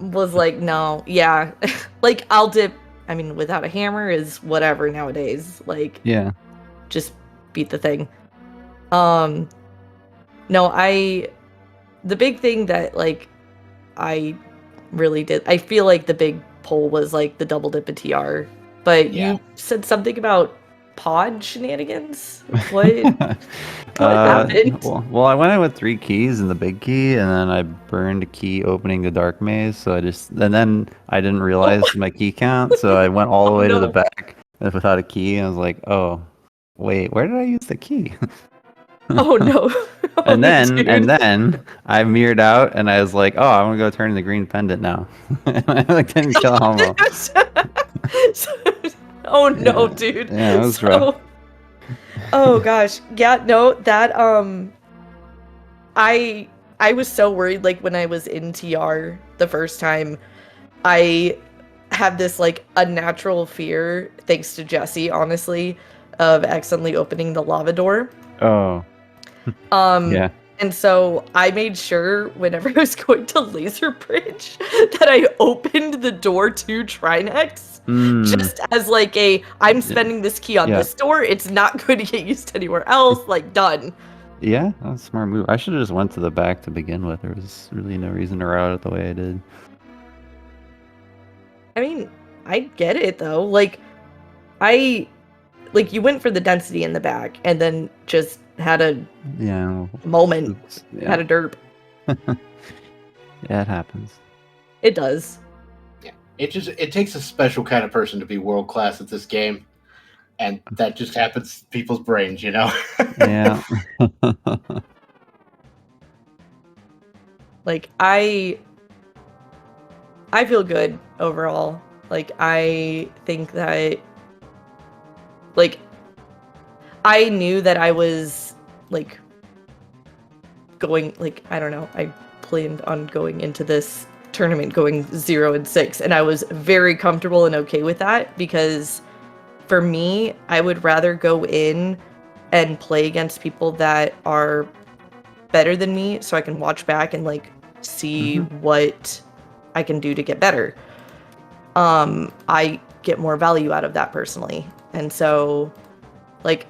was like, no. Yeah. Like, I'll dip. I mean, without a hammer is whatever nowadays. Like, Yeah. just beat the thing. No, the big thing that, like, I really did, I feel like the big pull was, like, the double dip and TR. But Yeah. you said something about pod shenanigans? What happened? Well, I went in with 3 keys and the big key, and then I burned a key opening the dark maze. So and then I didn't realize my key count, so I went all the way to the no. back without a key, and I was like, oh, wait, where did I use the key? Oh no. and dude. then I mirrored out, and I was like, oh, I'm gonna go turn the green pendant now. And I like didn't kill Homo. Oh no, Yeah. dude. Yeah, it was rough. Oh gosh. Yeah, no, that I was so worried, like when I was in TR the first time. I had this like unnatural fear, thanks to Jesse, honestly, of accidentally opening the lava door. Oh. Yeah. And so I made sure whenever I was going to Laser Bridge that I opened the door to Trinex, just as like I'm spending this key on this door. It's not going to get used anywhere else. Like, done. Yeah, that's a smart move. I should have just went to the back to begin with. There was really no reason to route it the way I did. I mean, I get it though. Like, you went for the density in the back and then just had a moment. Oops, yeah. Had a derp. Yeah, it happens. It does. Yeah, it takes a special kind of person to be world class at this game, and that just happens to people's brains, Yeah. Like, I feel good overall. Like, I think that, like, I knew that I was, like, going, like, I don't know, I planned on going into this tournament going 0-6, and I was very comfortable and okay with that, because for me, I would rather go in and play against people that are better than me, so I can watch back and, like, see what I can do to get better. I get more value out of that personally. And so, like,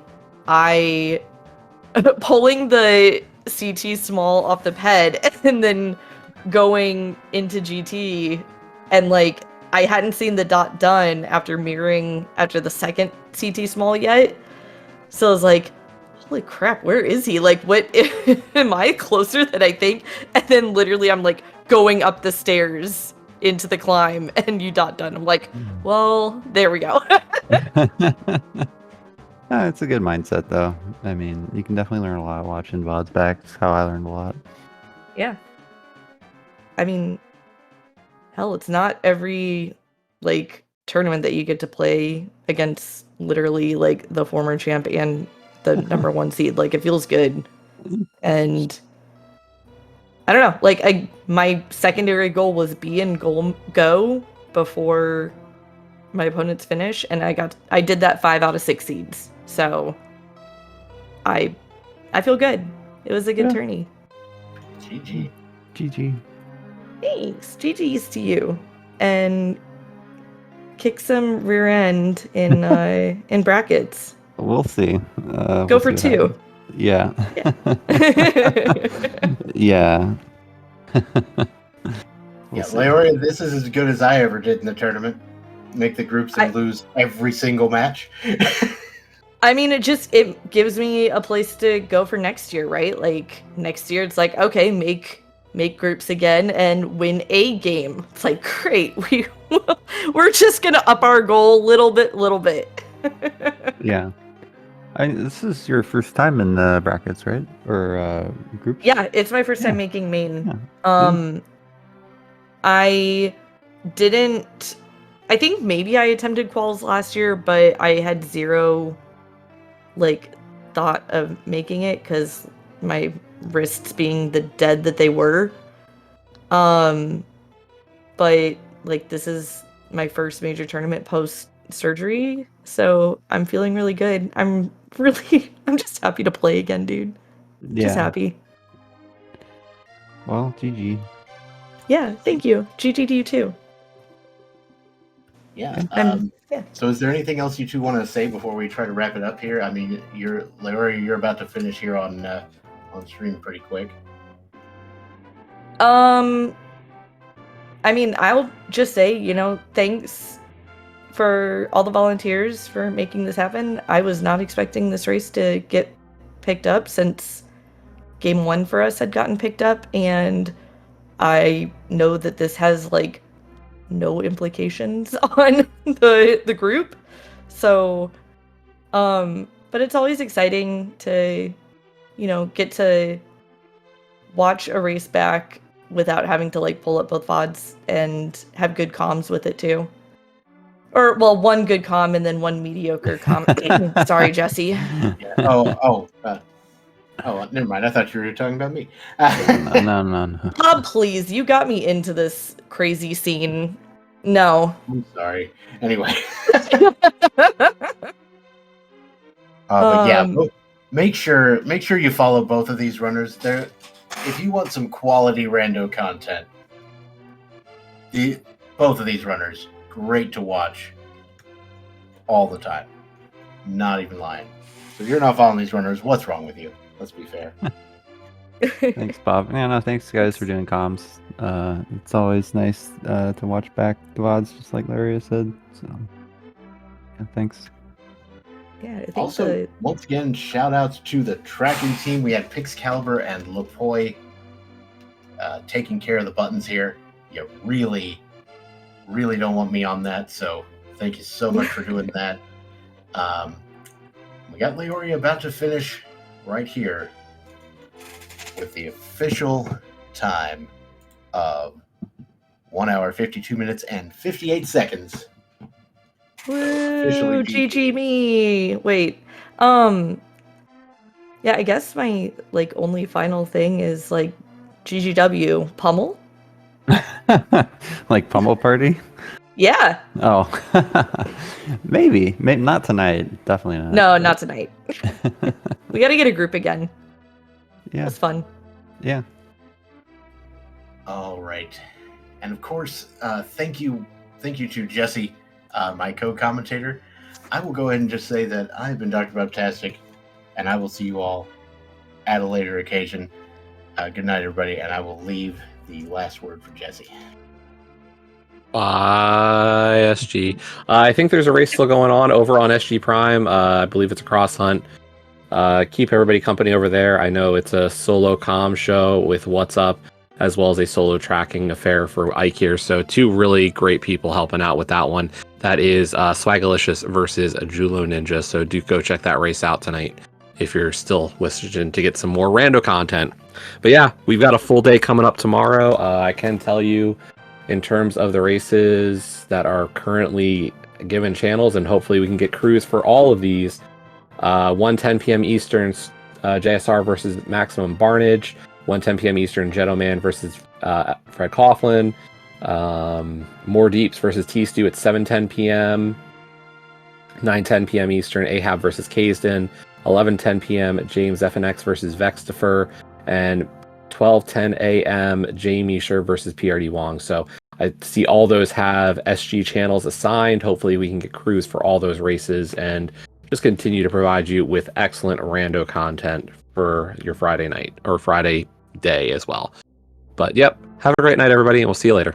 pulling the CT small off the ped and then going into GT, and like, I hadn't seen the dot done after mirroring after the second CT small yet. So I was like, holy crap, where is he? Like, what, am I closer than I think? And then literally I'm like going up the stairs into the climb and you dot done. I'm like, well, there we go. It's a good mindset, though. I mean, you can definitely learn a lot watching VODs back. That's how I learned a lot. Yeah. I mean, hell, it's not every like tournament that you get to play against literally like the former champ and the number one seed. Like it feels good. And I don't know, like my secondary goal was be in go before my opponent's finish, and I did that 5 out of 6 seeds. So I feel good. It was a good tourney. GG. GG. Thanks. GG's to you. And kick some rear end in brackets. We'll see. Go We'll for see what 2. happens. Yeah. Yeah. Yeah, see. Laoria, this is as good as I ever did in the tournament. Make the groups and lose every single match. I mean, it gives me a place to go for next year, right? Like next year, it's like, okay, make groups again and win a game. It's like, great, we're just gonna up our goal little bit. Yeah. This is your first time in the brackets, right? Or groups? Yeah, it's my first time making main. Yeah. I didn't. I think maybe I attempted quals last year, but I had zero like thought of making it because my wrists being the dead that they were. But like this is my first major tournament post surgery, so I'm feeling really good. I'm just happy to play again, dude. Just happy. Well, GG. Yeah, thank you. GG to you too. Yeah. Yeah. So is there anything else you two want to say before we try to wrap it up here? I mean, Laoria, you're about to finish here on stream pretty quick. I mean, I'll just say, thanks for all the volunteers for making this happen. I was not expecting this race to get picked up since game 1 for us had gotten picked up, and I know that this has like no implications on the group. So but it's always exciting to get to watch a race back without having to like pull up both VODs and have good comms with it too. Or well, one good comm and then one mediocre comm. Sorry, Jesse. Yeah. Oh, never mind. I thought you were talking about me. No. Bob, please, you got me into this crazy scene. No. I'm sorry. Anyway. But yeah, make sure you follow both of these runners. If you want some quality rando content, both of these runners, great to watch all the time. Not even lying. So if you're not following these runners, what's wrong with you? Let's be fair. Thanks, Bob. Yeah, no, thanks guys for doing comms. It's always nice to watch back the VODs, just like Laoria said. So, yeah, thanks. Yeah, I think also, once again, shout outs to the tracking team. We had Pixcalibur and Lepoy taking care of the buttons here. You really don't want me on that, so thank you so much for doing that. We got Laoria about to finish right here with the official time of 1 hour, 52 minutes, and 58 seconds. Woo, GG me. Wait. Yeah, I guess my like only final thing is like GGW Pummel. Like Pummel Party? Yeah. Oh. Maybe not tonight. Definitely not. No, not tonight. We got to get a group again. Yeah. It's fun. Yeah. All right. And of course, thank you to Jesse, my co-commentator. I will go ahead and just say that I've been Dr. Bubtastic, and I will see you all at a later occasion. Good night, everybody, and I will leave the last word for Jesse. Bye, SG. I think there's a race still going on over on SG Prime. I believe it's a cross hunt. Keep everybody company over there. I know it's a solo comm show with What's Up. as well as a solo tracking affair for Ike here. So 2 really great people helping out with that one. That is Swagalicious versus Julo Ninja. So do go check that race out tonight if you're still wishing to get some more rando content. But yeah, we've got a full day coming up tomorrow. I can tell you in terms of the races that are currently given channels, and hopefully we can get crews for all of these. 1:10 p.m. Eastern, JSR versus Maximum Barnage. 1:10 p.m. Eastern, Gentleman versus Fred Coughlin. More Deeps versus T-Stew at 7:10 p.m. 9:10 p.m. Eastern, Ahab versus Kaysden. 11:10 p.m. James FNX versus Vextifer. And 12:10 a.m. Jamie Sher versus PRD Wong. So I see all those have SG channels assigned. Hopefully we can get crews for all those races and just continue to provide you with excellent rando content for your Friday night or Friday day as well. But yep, have a great night, everybody, and we'll see you later.